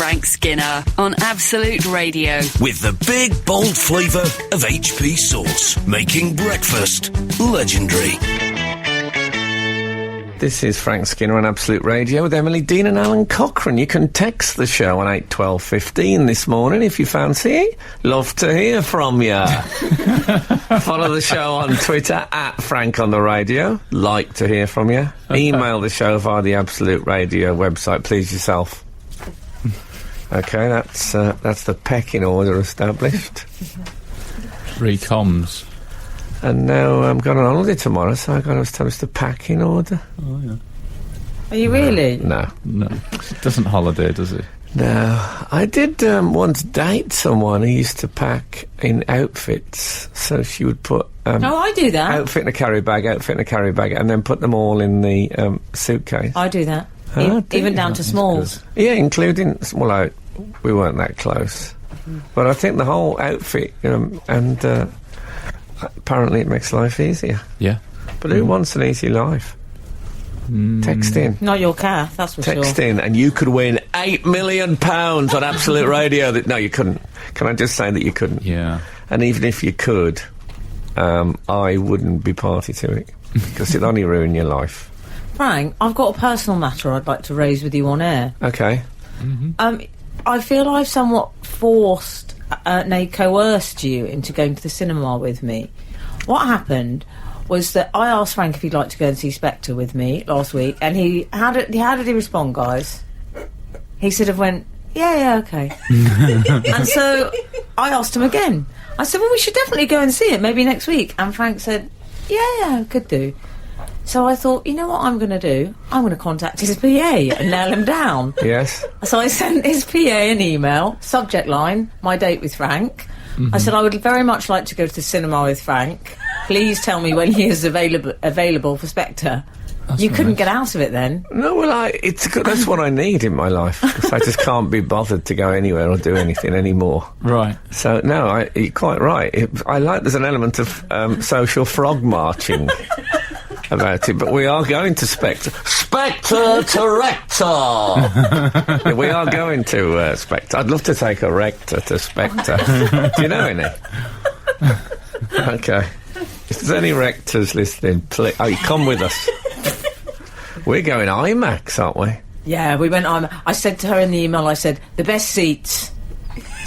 Frank Skinner on Absolute Radio. With the big, bold flavour of HP sauce, making breakfast legendary. This is Frank Skinner on Absolute Radio with Emily Dean and Alan Cochrane. You can text the show on 8 12 15 this morning if you fancy. Love to hear from you. Follow the show on Twitter at Frank on the Radio. Like to hear from you. Email the show via the Absolute Radio website. Please yourself. Okay, that's the pecking order established. 3 comms. And now I'm going on holiday tomorrow, so I've got to establish the packing order. Oh, yeah. Are you really? No. Doesn't holiday, does it? No. I did once date someone who used to pack in outfits, so she would put... oh, I do that. Outfit in a carry bag, and then put them all in the suitcase. I do that. Oh, Even down to smalls. Yeah, including... Well, we weren't that close. But I think the whole outfit, and... apparently it makes life easier. Yeah. But who wants an easy life? Text in. Not your calf, that's for sure. Text in and you could win £8 million on Absolute Radio. No, you couldn't. Can I just say that you couldn't? Yeah. And even if you could, I wouldn't be party to it. Because it'd only ruin your life. Frank, I've got a personal matter I'd like to raise with you on air. Okay. I feel I've somewhat forced... coerced you into going to the cinema with me. What happened was that I asked Frank if he'd like to go and see Spectre with me last week, and how did he respond, guys? He sort of went, yeah, okay. And so I asked him again. I said, well, we should definitely go and see it, maybe next week. And Frank said, yeah, could do. So I thought, you know what I'm going to do? I'm going to contact his PA and nail him down. Yes. So I sent his PA an email, subject line, my date with Frank. I said, I would very much like to go to the cinema with Frank. Please tell me when he is available for Spectre. You couldn't get out of it then. No, well, that's what I need in my life. Because I just can't be bothered to go anywhere or do anything anymore. Right. So, no, you're quite right. There's an element of social frog marching about it, but we are going to Spectre. Spectre to Rector! Yeah, we are going to Spectre. I'd love to take a Rector to Spectre. Do you know any? Okay. If there's any Rectors listening, please... Oh, come with us. We're going IMAX, aren't we? Yeah, we went IMAX. I said to her in the email, I said, the best seats.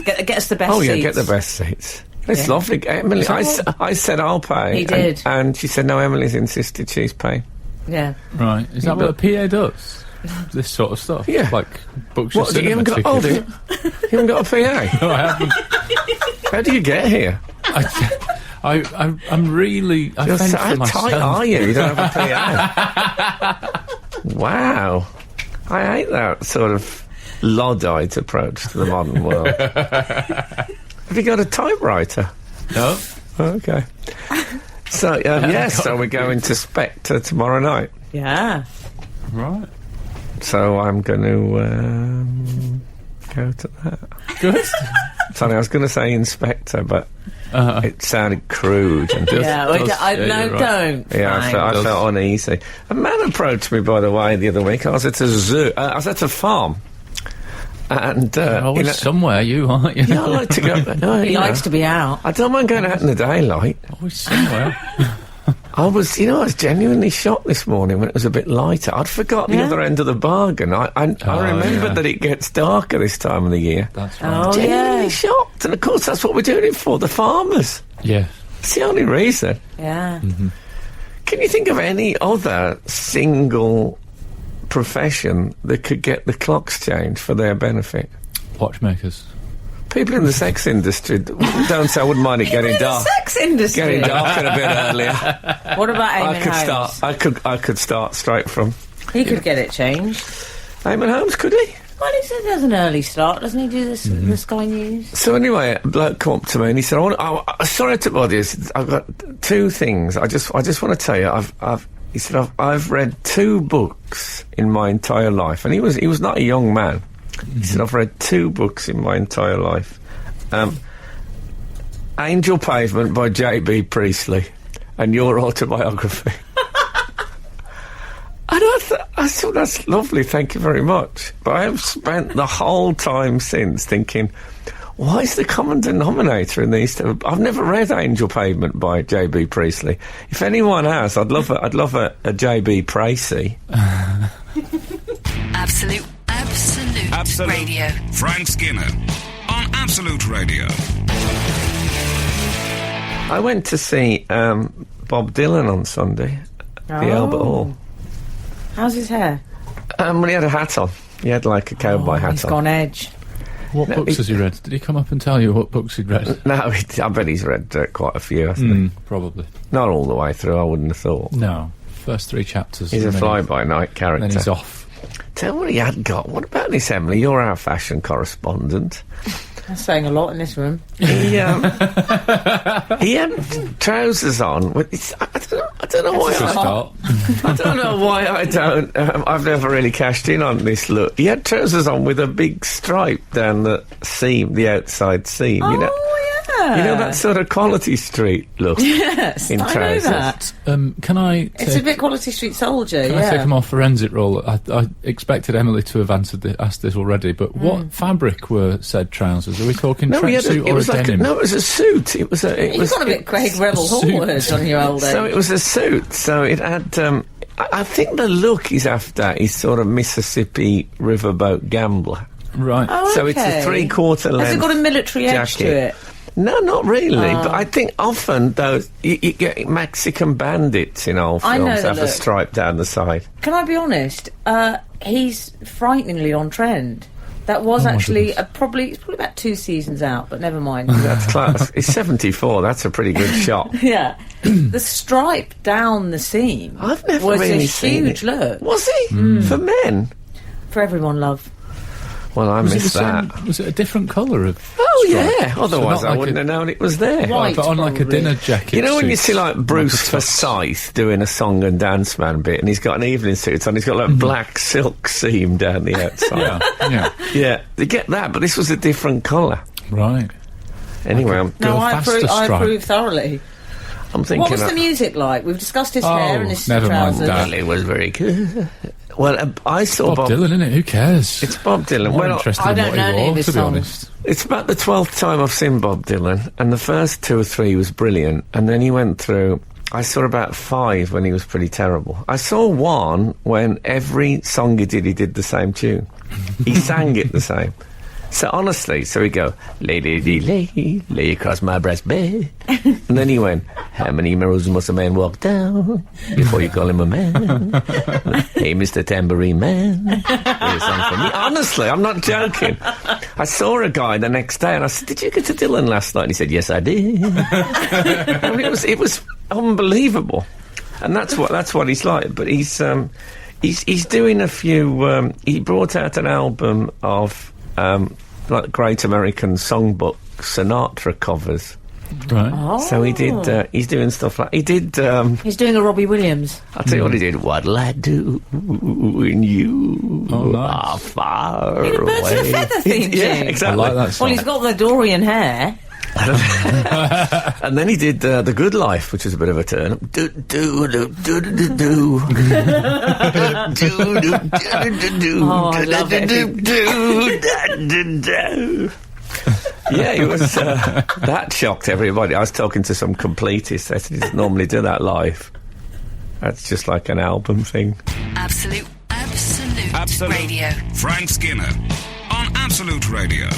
Get us the best seats. Oh, yeah, get the best seats. It's lovely. Emily, I said I'll pay. He did. And she said, no, Emily's insisted she's paying. Yeah. Right. Is that what a PA does? This sort of stuff? Yeah. Like, books your What, you cinema haven't got... ticket. Hold it. You haven't got a PA? No, I haven't. How do you get here? I'm really... I fend for How myself. tight are you? You don't have a PA. Wow. I hate that sort of Luddite approach to the modern world. Have you got a typewriter? No. Okay. So, yes, so we're going to Spectre tomorrow night. Yeah. Right. So I'm going to go to that. Good. Sorry, I was going to say Inspector, but it sounded crude. And Don't. Yeah, Frank. I felt uneasy. A man approached me, by the way, the other week. I was at a zoo. I was at a farm. And always somewhere, you aren't you? Yeah, I like to go. He likes to be out. I don't mind going out in the daylight. Always somewhere. I was genuinely shocked this morning when it was a bit lighter. I'd forgot the other end of the bargain. I remembered that it gets darker this time of the year. That's right. Oh, Genuinely shocked, and of course that's what we're doing it for, the farmers. Yeah. It's the only reason. Yeah. Can you think of any other single profession that could get the clocks changed for their benefit? Watchmakers. People in the sex industry don't say I wouldn't mind it getting dark. Sex industry. Getting darker a bit earlier. What about Eamon Holmes? I could start straight from. He could get it changed. Eamon Holmes, could he? Well, he said there's an early start, doesn't he? Do this the Sky News. So anyway, a bloke come up to me and he said, "Sorry to bother you. I've got two things. I just want to tell you. He said I've read 2 books in my entire life, and he was not a young man. He said I've read 2 books in my entire life. Angel Pavement by J.B. Priestley, and your autobiography." And I I thought that's lovely, thank you very much. But I have spent the whole time since thinking, why is the common denominator in these two? I've never read Angel Pavement by J.B. Priestley. If anyone has, I'd love a J.B. Pracy. Absolute Radio. Frank Skinner on Absolute Radio. I went to see Bob Dylan on Sunday at the Albert Hall. How's his hair? Well, he had a hat on. He had like a cowboy hat He's on. gone edge. What books has he read? Did he come up and tell you what books he'd read? No, I bet he's read quite a few, hasn't he? Probably. Not all the way through, I wouldn't have thought. No. First 3 chapters. He's a and then fly-by-night character. Then he's off. Tell me what he had got. What about this, Emily? You're our fashion correspondent. That's saying a lot in this room. He had trousers on. I don't know why. Good start. I don't know why I don't. I've never really cashed in on this look. He had trousers on with a big stripe down the seam, the outside seam. You know, yeah. you know that sort of Quality Street look. Yes, in I know trousers. that. Can I It's a bit Quality Street Soldier, Can I take a more forensic role? I expected Emily to have asked this already, but what fabric were said trousers? Are we talking tracksuit or a denim? No, it was a suit. It was You've got a bit Craig Rebel Hallward on your old age. So it was a suit. So it had. I think the look he's after is sort of Mississippi riverboat gambler. Right. Oh, So it's a 3/4 length. Has it got a military edge to jacket. it? No, not really. But I think often those you get Mexican bandits in old I know films the have a look. stripe down the side. Can I be honest? He's frighteningly on trend. That was actually it's probably about 2 seasons out, but never mind. That's class. It's 74. That's a pretty good shot. Yeah, the stripe down the seam. I've never was really a seen huge it. look Was he for men? for everyone. Love. Well, I Was it missed the same- that. Was it a different colour of Oh stripe? yeah. Otherwise, not I like wouldn't have known it was there. White, but on like a probably. dinner jacket. You know when you suit, see like Bruce like a tux. Forsyth doing a song and dance man bit, and he's got an evening suit on, he's got like black silk seam down the outside. Yeah, Yeah, they get that, but this was a different colour. right. Anyway, Go No, I faster approve. I stripe. approve thoroughly. I'm thinking. What was the music like? We've discussed his hair and his never mind trousers. that. Well, it was very good. Well, I saw Bob Dylan, isn't it? Who cares? It's Bob Dylan. More Well, interested I in don't what know he any of wore, his to be songs. honest. it's about the 12th time I've seen Bob Dylan, and the first 2 or 3 was brilliant, and then he went through. I saw about 5 when he was pretty terrible. I saw 1 when every song he did the same tune. He sang it the same. So honestly, so he'd go, lay across my breast bed. And then he went, how many mirrors must a man walk down before you call him a man? Hey, Mr. Tambourine Man, play a song for me. Honestly, I'm not joking. I saw a guy the next day and I said, did you get to Dylan last night? And he said, yes, I did. I mean, it was unbelievable. And that's what he's like. But he's doing a few, he brought out an album of, like Great American Songbook Sinatra covers. Right. Oh. So he did. He's doing stuff like he did. He's doing a Robbie Williams. I'll tell you what he did. What'll I do when you Oh, nice. are far He did away? Birds of a Feather theme Yeah, tune. I exactly. like that song. Well, he's got the Dorian hair. And then he did The Good Life, which is a bit of a turn. Do do do do do do do. Oh, I love it. Yeah, it was. That shocked everybody. I was talking to some completists. They said he doesn't normally do that live. That's just like an album thing. Absolute Radio. Frank Skinner on Absolute Radio.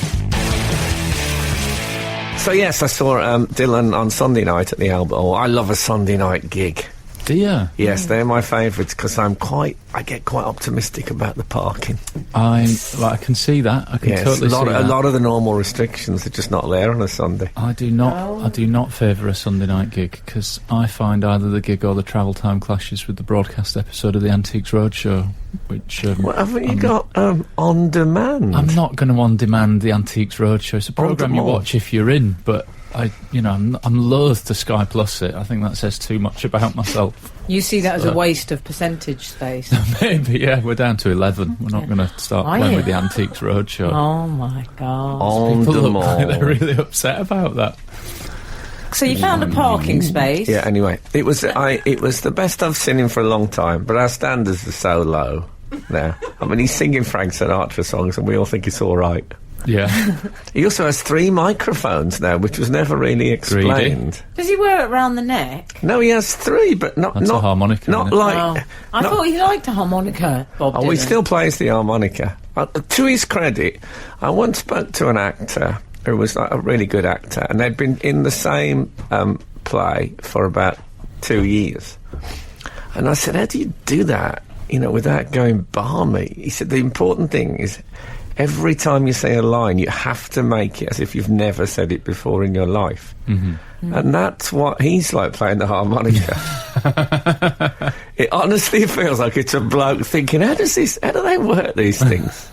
So yes, I saw Dylan on Sunday night at the Albert Hall. I love a Sunday night gig. Do you? Yes, they're my favourites because I get quite optimistic about the parking. I can see that. I can Yes, totally see a that. lot of the normal restrictions are just not there on a Sunday. I do not favour a Sunday night gig because I find either the gig or the travel time clashes with the broadcast episode of the Antiques Roadshow, which Well, haven't you got On Demand? I'm not going to on demand the Antiques Roadshow. It's a programme you demand. watch if you're in, but I'm loath to Sky Plus it. I think that says too much about myself. You see that as a waste of percentage space. Maybe, yeah, we're down to 11. We're not going to start Are playing you? with the Antiques Roadshow. Oh my god! On People look like Demand. they're really upset about that. So you found a parking space. Yeah. Anyway, it was the best I've seen him for a long time. But our standards are so low. now. I mean, he's singing Frank Sinatra songs and we all think it's all right. Yeah. He also has 3 microphones now, which was never really explained. Does he wear it round the neck? No, he has 3, but not... That's not a harmonica, Not isn't it? like... I thought he liked a harmonica, Bob Oh, Dylan. he still plays the harmonica. To his credit, I once spoke to an actor who was like a really good actor, and they'd been in the same play for about 2 years. And I said, how do you do that, without going balmy? He said, the important thing is every time you say a line, you have to make it as if you've never said it before in your life. Mm-hmm. And that's what he's like playing the harmonica. It honestly feels like it's a bloke thinking, how do they work these things?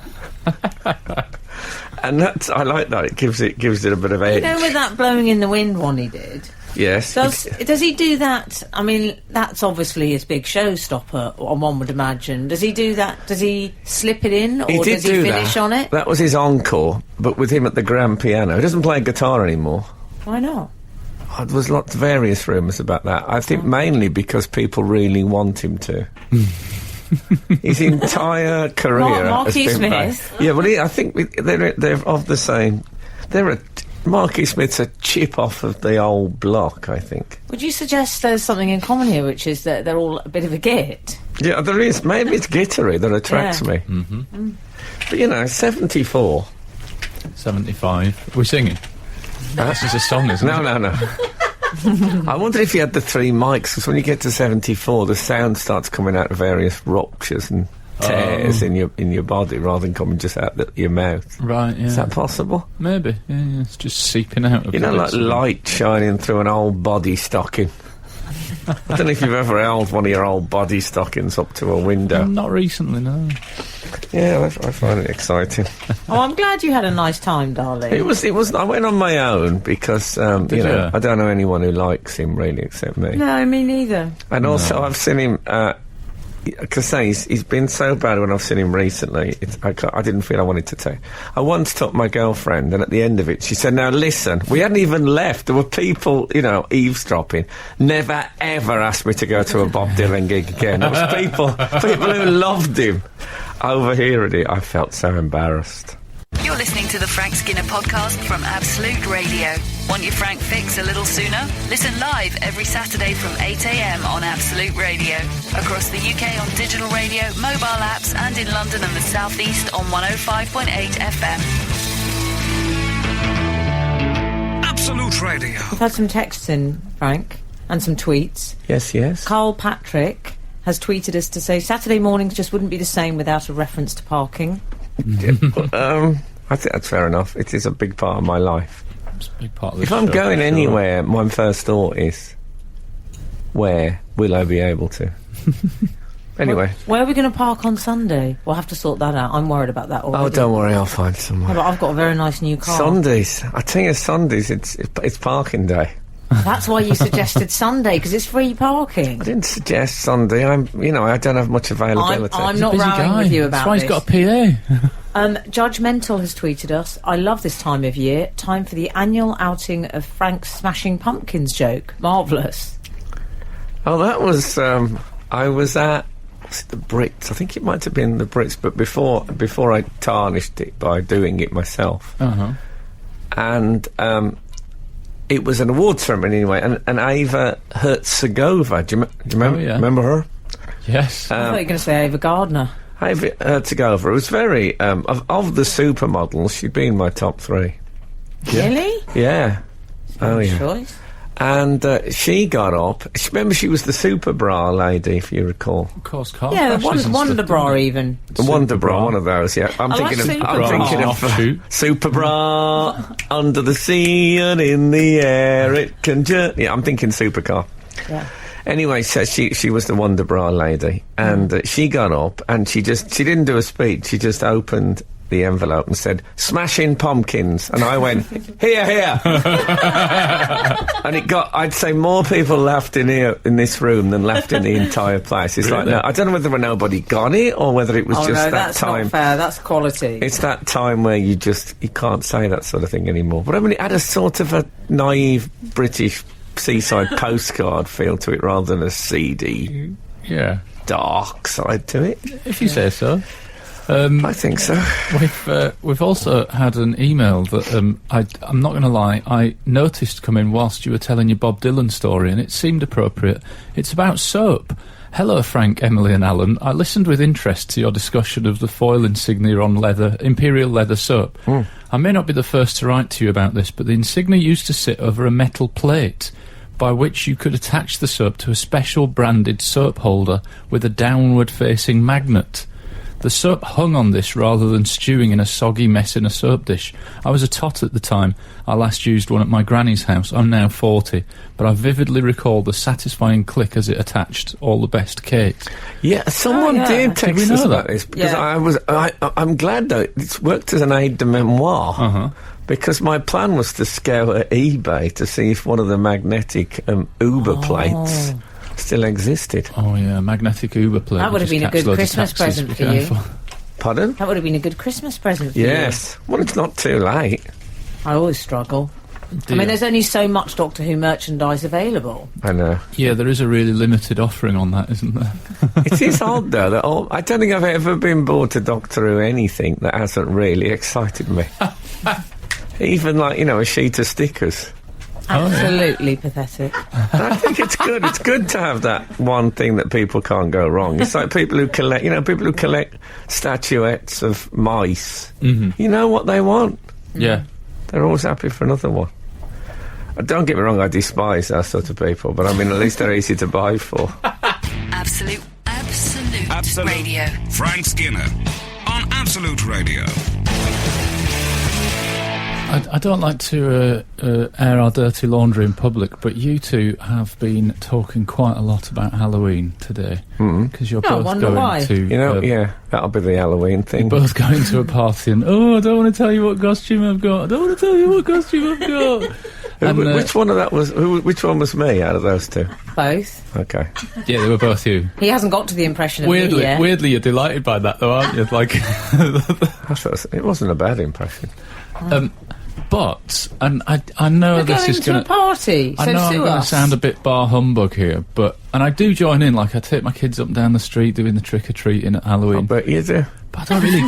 And I like that. It gives it a bit of edge. With that blowing in the wind one he did. Yes. Does he do that? I mean, that's obviously his big showstopper, one would imagine. Does he do that? Does he slip it in, or does he finish on it? That was his encore, but with him at the grand piano. He doesn't play guitar anymore. Why not? Oh, there was various rumours about that. I think mainly because people really want him to. His entire career has Marky been Smith. Yeah, well, I think they're of the same. Marky Smith's a chip off of the old block, I think. Would you suggest there's something in common here, which is that they're all a bit of a git? Yeah, there is. Maybe it's guitar that attracts me. Mm-hmm. But 74. 75. We're singing. This is a song, isn't it? No. I wonder if he had the 3 mics, because when you get to 74, the sound starts coming out of various ruptures and tears in your body, rather than coming just out your mouth. Right, yeah. Is that possible? Maybe, yeah, it's just seeping out. Like light shining through an old body stocking. I don't know if you've ever held one of your old body stockings up to a window. Not recently, no. Yeah, I find it exciting. Oh, I'm glad you had a nice time, darling. It was. I went on my own because, I don't know anyone who likes him really except me. No, me neither. And also I've seen him, because he's been so bad when I've seen him recently. I didn't feel I wanted to take. I once took my girlfriend, and at the end of it, she said, "Now listen, we hadn't even left. There were people, eavesdropping. Never ever asked me to go to a Bob Dylan gig again. There was people who loved him. Overhearing it, I felt so embarrassed." You're listening to the Frank Skinner podcast from Absolute Radio. Want your Frank fix a little sooner? Listen live every Saturday from 8 a.m. on Absolute Radio. Across the UK on digital radio, mobile apps, and in London and the South East on 105.8 FM. Absolute Radio. We've had some texts in, Frank, and some tweets. Yes. Carl Patrick has tweeted us to say Saturday mornings just wouldn't be the same without a reference to parking. I think that's fair enough. It is a big part of my life. It's a big part of If I'm going anywhere, my first thought is, where will I be able to? Anyway. Where are we going to park on Sunday? We'll have to sort that out. I'm worried about that already. Oh, don't worry, I'll find somewhere. Yeah, but I've got a very nice new car. Sundays. I tell you, Sundays, it's parking day. That's why you suggested Sunday, because it's free parking. I didn't suggest Sunday. I don't have much availability. I'm not Busy rowing guy. with you about That's why this. he's got a PA. Judgmental has tweeted us, "I love this time of year. Time for the annual outing of Frank's Smashing Pumpkins joke. Marvellous." Oh, that was, I was at the Brits. I think it might have been the Brits, but before I tarnished it by doing it myself. Uh-huh. And, it was an awards ceremony anyway, and Ava Hertzegova, do you remember, Oh, yeah. remember her? Yes. I thought you were going to say Ava Gardner. Ava Hertzegova, it was very, of the supermodels, she'd be in my top 3. Really? Yeah. Oh, Good yeah. choice. And she got up. Remember, she was the super bra lady, if you recall. Of course, car Yeah, crashes and Wonder stuff, Bra didn't it? even. The Wonder Bra, one of those. Yeah, I'm I like thinking Super of Bra. Offshoot. Super Bra under the sea and in the air it can yeah, I'm thinking supercar. Yeah. Anyway, so she was the Wonder Bra lady, and she got up and she didn't do a speech. She just opened the envelope and said, "Smashing Pumpkins," and I went, here. And I'd say more people laughed in this room than laughed in the entire place. It's like, no, I don't know whether nobody got it or whether it was just no, that that's time. not fair. That's quality. It's that time where you can't say that sort of thing anymore. But I mean, it had a sort of a naive British seaside postcard feel to it rather than a CD. Yeah. dark side to it. If you say so. I think so. We've also had an email that I'm not going to lie, I noticed come in whilst you were telling your Bob Dylan story, and it seemed appropriate. It's about soap. Hello, Frank, Emily and Alan. I listened with interest to your discussion of the foil insignia on imperial leather soap. I may not be the first to write to you about this, but the insignia used to sit over a metal plate by which you could attach the soap to a special branded soap holder with a downward-facing magnet. The soap hung on this rather than stewing in a soggy mess in a soap dish. I was a tot at the time. I last used one at my granny's house. I'm now 40, but I vividly recall the satisfying click as it attached. All the best, Kate. Yeah, someone did text us about this, because I'm glad, though, it's worked as an aide de memoire, because my plan was to scour eBay to see if one of the magnetic Uber plates still existed. Oh yeah, magnetic Uber plate. That would have been a good Christmas present for you. Pardon? That would have been a good Christmas present for you. Yes. Well, it's not too late. I always struggle. I mean, there's only so much Doctor Who merchandise available. I know. Yeah, there is a really limited offering on that, isn't there? It is odd, though, that I don't think I've ever been bought a Doctor Who anything that hasn't really excited me. Even, like, you know, a sheet of stickers. Absolutely pathetic. I think it's good. It's good to have that one thing that people can't go wrong. It's like people who collect, people who collect statuettes of mice. You know what they want. Yeah. They're always happy for another one. Don't get me wrong, I despise those sort of people, but I mean, at least they're easy to buy for. Absolute Radio. Frank Skinner on Absolute Radio. I don't like to air our dirty laundry in public, but you two have been talking quite a lot about Halloween today. Because you're both going to... that'll be the Halloween thing. You're both going to a party and, I don't want to tell you what costume I've got. And, which one of that was... which one was me out of those two? Both. Okay. Yeah, they were both you. He hasn't got to the impression of me yet. Weirdly, you're delighted by that, though, aren't you? Like... It wasn't a bad impression. But, and I know this is going to... a party, I know I'm going to sound a bit bar humbug here, and I do join in, like I take my kids up and down the street doing the trick-or-treating at Halloween. I bet you do. But I don't really...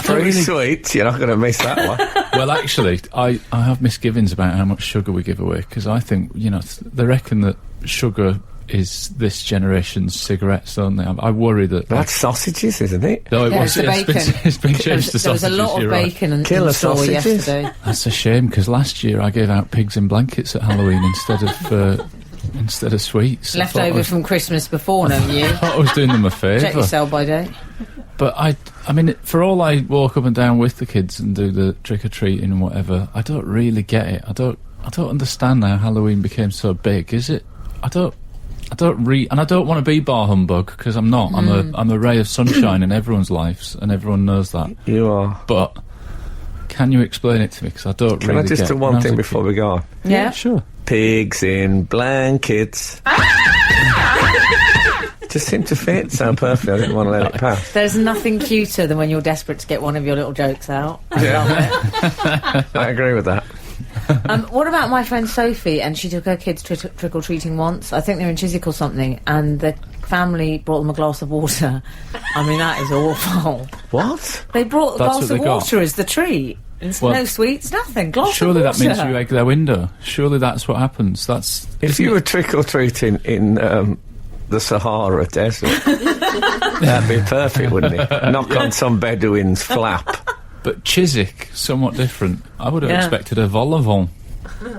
Very sweet, you're not going to miss that one. Well, actually, I have misgivings about how much sugar we give away, because I think, they reckon that sugar is this generation's cigarettes, don't they? I worry that... That's sausages, isn't it? No, it's been changed to sausages. There was a lot of bacon in the store yesterday. That's a shame, because last year I gave out pigs in blankets at Halloween instead of sweets. Leftover from Christmas before, no you? I thought I was doing them a favour. Check your sell-by date. But I mean, for all I walk up and down with the kids and do the trick-or-treating and whatever, I don't really get it. I don't understand how Halloween became so big, is it? I don't want to be bar humbug, because I'm not. I'm a ray of sunshine in everyone's lives, and everyone knows that. You are. But can you explain it to me? Because I don't really get it. Can I just do one thing before we go on? Yeah, sure. Pigs in blankets. Just seemed to fit so perfectly, I didn't want to let it pass. There's nothing cuter than when you're desperate to get one of your little jokes out. I love it. I agree with that. What about my friend Sophie? And she took her kids trick-or-treating once. I think they're in Chiswick or something, and the family brought them a glass of water. I mean, that is awful. What? They brought a glass of water as the treat. No sweets, nothing. Glass of water. Surely that means you egg their window. Surely that's what happens. If you were trick-or-treating in the Sahara Desert, that'd be perfect, wouldn't it? Knock on some Bedouin's flap. But Chiswick, somewhat different. I would have expected a vol au vent.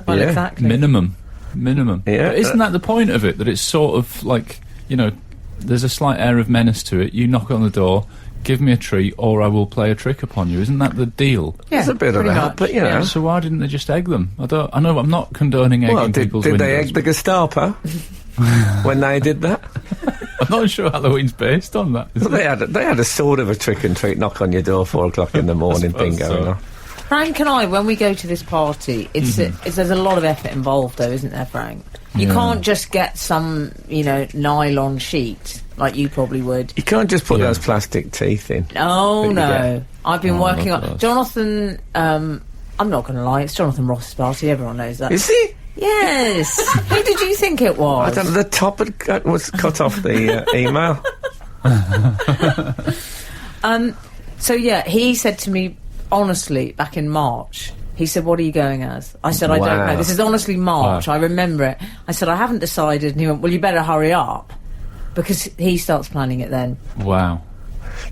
Well, exactly. Minimum. Yeah. But isn't that the point of it? That it's sort of like, there's a slight air of menace to it. You knock on the door, give me a treat, or I will play a trick upon you. Isn't that the deal? Yeah, there's a bit of that, but know. So why didn't they just egg them? I know I'm not condoning egging people's windows. Did they egg the Gestapo when they did that? I'm not sure Halloween's based on that. Well, they had a sort of a trick and treat, knock on your door 4 o'clock in the morning thing going on. Frank and I, when we go to this party, there's a lot of effort involved, though, isn't there, Frank? You can't just get some, nylon sheet like you probably would. You can't just put those plastic teeth in. Oh no! I've been working on Jonathan. I'm not going to lie, it's Jonathan Ross's party. Everyone knows that. Is he? Yes. Who did you think it I was? don't know, the top was cut off the email. So yeah, he said to me, honestly, back in March, he said, "What are you going as?" I said, "I don't Wow. know." This is honestly March. Wow. I remember it. I said, "I haven't decided." And he went, "Well, you better hurry up," because he starts planning it then. Wow.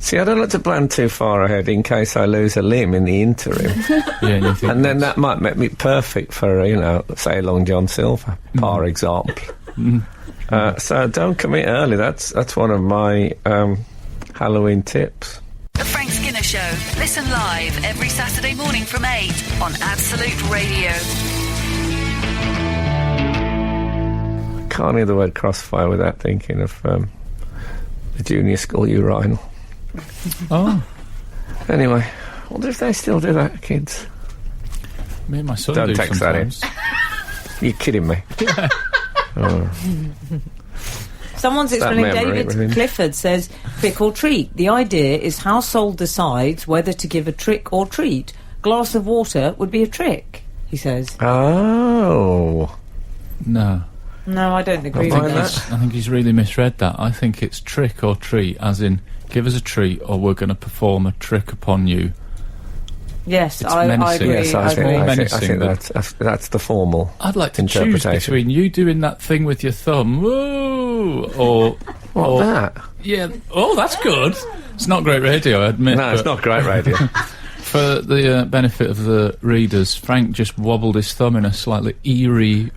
See, I don't like to plan too far ahead in case I lose a limb in the interim. Yeah, and you think And then that might make me perfect for, say, Long John Silver, for example. So don't commit early. That's one of my Halloween tips. The Frank Skinner Show. Listen live every Saturday morning from 8 on Absolute Radio. Can't hear the word crossfire without thinking of the junior school urinal. Oh, Anyway, I wonder if they still do that, kids. me and my son Don't do text that in. sometimes. You're kidding me. Someone's That explaining. memory David within. Clifford says, "Trick or treat. The idea is household decides whether to give a trick or treat. Glass of water would be a trick," he says. Oh. No. No, I don't agree Not with mind that. that. I think he's really misread that. I think it's trick or treat, as in, give us a treat or we're going to perform a trick upon you. Yes, It's I menacing. agree. Yes, I I think, agree. I menacing, think but- that's the formal. I'd like to choose Interpretation. between you doing that thing with your thumb, woo, or... What, or that? Yeah, oh, that's good. It's not great radio, I admit. No, it's but not great radio. For the benefit of the readers, Frank just wobbled his thumb in a slightly eerie,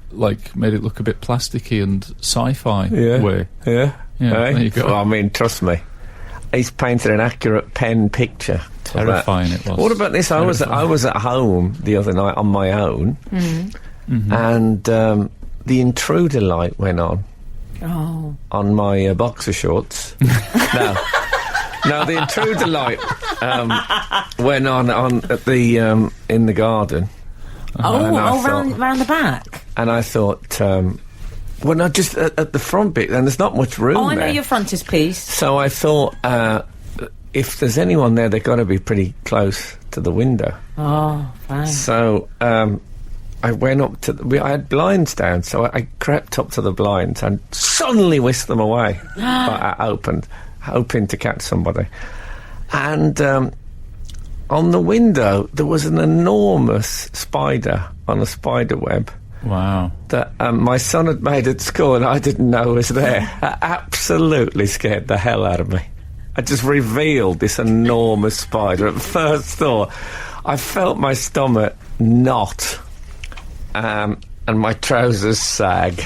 made it look a bit plasticky and sci-fi way. Yeah. Yeah, Eh? there you go. Well, I mean, trust me. He's painted an accurate pen picture. of that. Terrifying it was. What about this? I was at home the other night on my own, and the intruder light went on Oh, my boxer shorts. No, the intruder light went on at the in the garden, and I thought- round the back. and I thought, well, no, just at the front bit, and there's not much room Oh, I know there. your frontispiece. So I thought, if there's anyone there, they've got to be pretty close to the window. Oh, fine. So I went up to I had blinds down, so I crept up to the blinds and suddenly whisked them away. But I opened, hoping to catch somebody. And on the window, there was an enormous spider on a spider web Wow. that my son had made at school, and I didn't know was there. It absolutely scared the hell out of me. I just revealed this enormous spider. At first thought, I felt my stomach knot, and my trousers sag.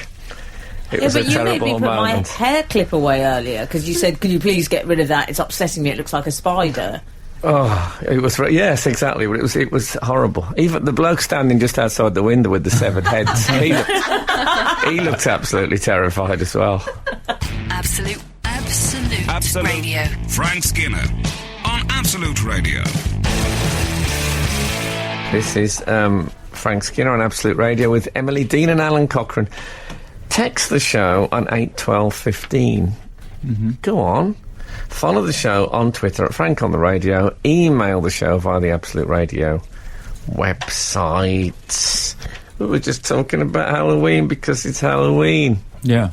It Yeah, was but a you made terrible me put my moment. hair clip away earlier because you said, "Could you please get rid of that? It's upsetting me. It looks like a spider." Oh, it was yes, exactly. But it was horrible. Even the bloke standing just outside the window with the severed heads, he looked absolutely terrified as well. Absolute Radio. Frank Skinner on Absolute Radio. This is Frank Skinner on Absolute Radio with Emily Dean and Alan Cochrane. Text the show on 81215. Go on. Follow the show on Twitter at Frank on the Radio. Email the show via the Absolute Radio website. We were just talking about Halloween because it's Halloween. Yeah.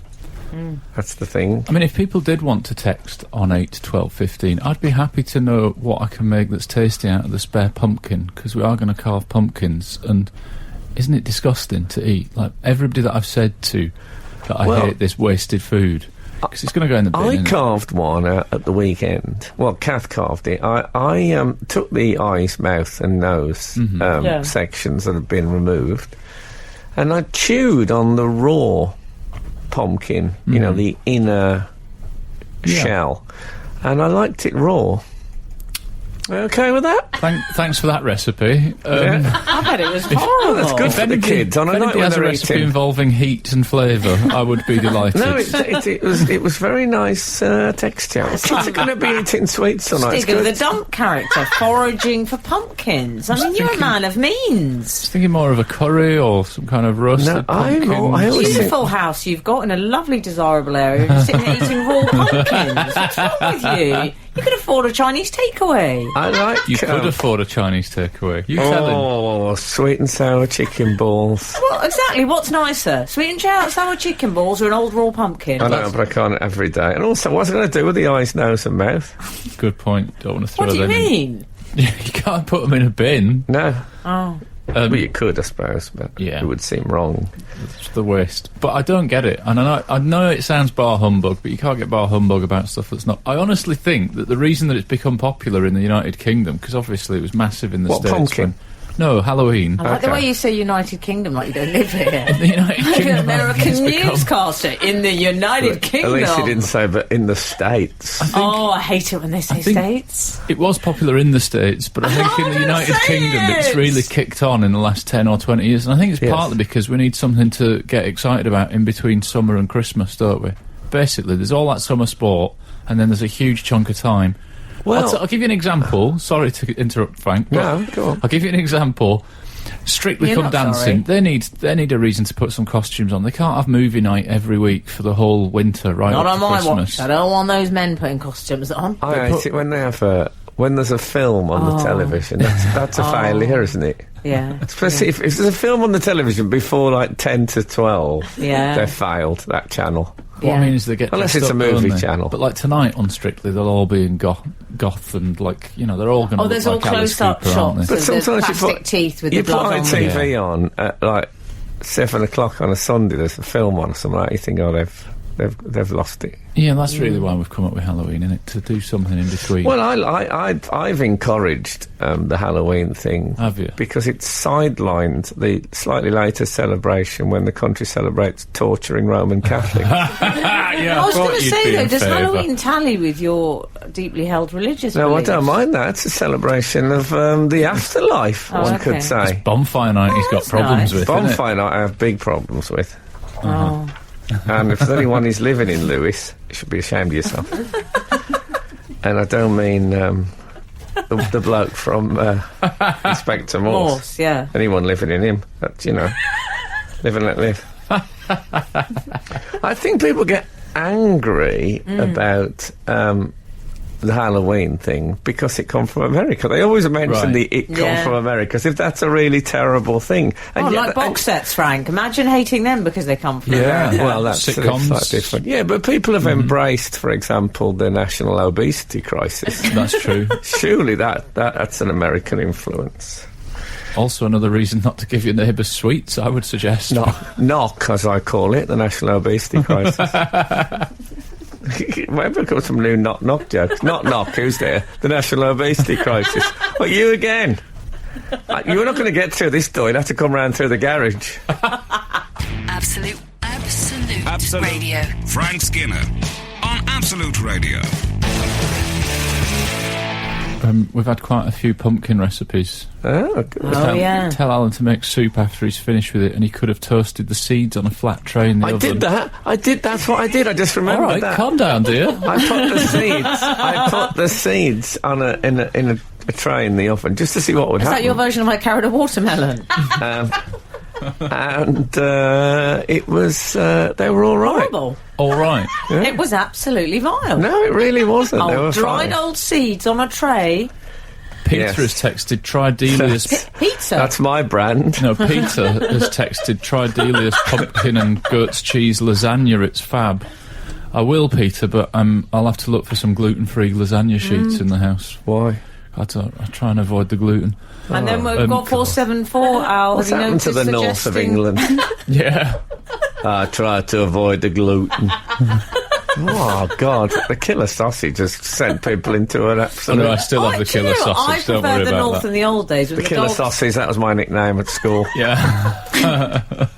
That's the thing. I mean, if people did want to text on 8 12 15, I'd be happy to know what I can make that's tasty out of the spare pumpkin, because we are going to carve pumpkins, and isn't it disgusting to eat? Like, everybody that I've said to that I Well, hate this wasted food, because it's going to go in the bin. I innit? carved one at the weekend. Well, Kath carved it. I took the eyes, mouth and nose Yeah. sections that had been removed, and I chewed on the raw pumpkin, you know, the inner Yeah. shell, and I liked it raw. Okay with that? Thanks for that recipe. Yeah. I bet it was horrible. That's good for the kids on a If night anybody when has a they're recipe eating. involving heat and flavour, I would be delighted. No, it was very nice texture. Kids are going to be eating sweets tonight. It's Stig of the good. dump character foraging for pumpkins. I mean, you're a man of means. Thinking more of a curry or some kind of roasted No, pumpkin. I always think- Beautiful house you've got in a lovely, desirable area. You're sitting there eating raw pumpkins. What's wrong with you? You could afford a Chinese takeaway. I like. You could afford a Chinese takeaway. You tell him. Oh, sweet and sour chicken balls. Well, exactly. What's nicer? Sweet and sour chicken balls or an old raw pumpkin? I know, but I can't every day. And also, what's it going to do with the eyes, nose, and mouth? Good point. Don't want to throw What do you them in. mean? You can't put them in a bin. No. Oh. Well, you could, I suppose, but Yeah. it would seem wrong. It's the waste. But I don't get it. And I know it sounds bar humbug, but you can't get bar humbug about stuff that's not. I honestly think that the reason that it's become popular in the United Kingdom, because obviously it was massive in the What, States. pumpkin? No, Halloween. I like the Okay. way you say United Kingdom, like you don't live here. The United Like Kingdom. an American has become- newscaster in the United Kingdom. At least you didn't say, but in the States. Oh, I hate it when they say think- states. It was popular in the States, but I think Oh, in the don't United say Kingdom it's it! really kicked on in the last 10 or 20 years. And I think it's Yes. partly because we need something to get excited about in between summer and Christmas, don't we? Basically, there's all that summer sport, and then there's a huge chunk of time. Well- I'll give you an example. Sorry to interrupt, Frank. but No, go on. I'll give you an example. Strictly You're Come not Dancing. They need a reason to put some costumes on. They can't have movie night every week for the whole winter, right? Not up on to my Christmas. watch. I don't want those men putting costumes on. I hate it when they have when there's a film on the television. That's a failure, isn't it? Yeah. Especially if there's a film on the television before like 10 to 12, Yeah. they've failed, that channel. What I mean is they get Unless dressed it's a up, movie don't they? channel. But like tonight on Strictly, they'll all be in goth and like they're all going to Oh, look there's all like Alice close-up Cooper, aren't shots they? of the sometimes you plastic put- teeth with You the put blood on them. ITV on at like 7 o'clock on a Sunday, there's a film on or something like that, you think, oh, they've lost it. Yeah, that's really why we've come up with Halloween, innit? To do something in between. Well, I've encouraged the Halloween thing. Have you? Because it's sidelined the slightly later celebration when the country celebrates torturing Roman Catholics. Yeah, I was going to you'd say, be though, in does favour. Halloween tally with your deeply held religious No, I beliefs? don't mind that. It's a celebration of the afterlife, Oh, one okay. could say. Bonfire night he's got that's problems nice. with, innit? Bonfire night I have big problems with. Oh. And if there's anyone who's living in Lewis, you should be ashamed of yourself. And I don't mean the bloke from Inspector Morse. Morse, yeah. Anyone living in him. But, live and let live. I think people get angry about the Halloween thing because it come from America. They always mention Right. the it come Yeah. from America as if that's a really terrible thing. And Oh, yet like box sets, Frank. Imagine hating them because they come from Yeah. America. well, that's Sitcoms. slightly different. Yeah, but people have embraced, for example, the national obesity crisis. That's true. Surely that's an American influence. Also, another reason not to give your neighbours sweets, I would suggest. Knock, as I call it, the national obesity crisis. Maybe I've got some new knock jokes. Knock, who's there? The national obesity crisis. What, you again? You're not going to get through this door. You'll have to come round through the garage. Absolute Absolute. Radio. Frank Skinner on Absolute Radio. We've had quite a few pumpkin recipes. Oh, good. Oh, yeah. Tell Alan to make soup after he's finished with it, and he could have toasted the seeds on a flat tray in the I oven. did that. That's what I did. I just All remembered right, that. calm down, dear. I put the seeds on in a tray in the oven just to see what would Is that happen. your version of I carried a watermelon? And it was they were all right. Horrible. All right. It was absolutely vile. No, it really wasn't. They were Oh, dried fine. old seeds on a tray. Peter Yes. has texted, try Delia's... Pizza. That's my brand. No, Peter has texted, try Delia's pumpkin and goat's cheese lasagna, it's fab. I will, Peter, but I'll have to look for some gluten-free lasagna sheets in the house. Why? I try and avoid the gluten. And then we've got God. 474, Al. What's have you happened to noticed the north of suggesting- England? Yeah. I try to avoid the gluten. Oh, God. The killer sausage has sent people into an I absolute... know, I still have the Do you killer know what? sausage, don't I worry preferred the about north that. in the old days. When The the killer dogs, sausage, that was my nickname at school. Yeah.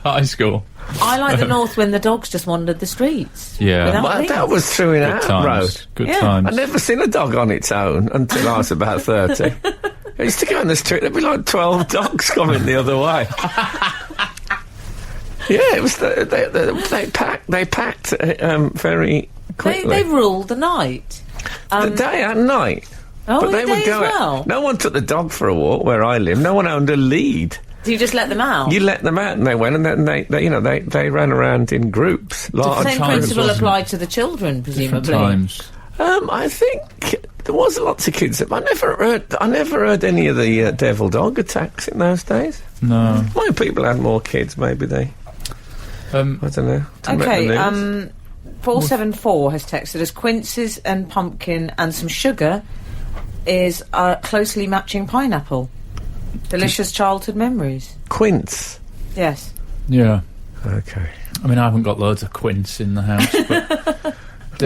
High school. I like the north when the dogs just wandered the streets. Yeah. Without Well, me. that was true in Good our times. road. Good Yeah. times. I'd never seen a dog on its own until I was about 30. I used to go in the street, there'd be like 12 dogs coming the other way. Yeah, it was they packed very quickly. They ruled the night. The day and night. Oh, But they the would day go as well. No one took the dog for a walk where I live. No one owned a lead. Do you just let them out? You let them out and they went and then they ran around in groups. the Large same times, principle wasn't it? applied to the children, Different presumably. times. I think there was lots of kids. I never heard any of the devil dog attacks in those days. No. Why people had more kids? Maybe they. I don't know. Okay, 474 has texted us, quinces and pumpkin and some sugar is closely matching pineapple. Delicious childhood memories. Quince. Yes. Yeah. Okay. I mean, I haven't got loads of quince in the house, but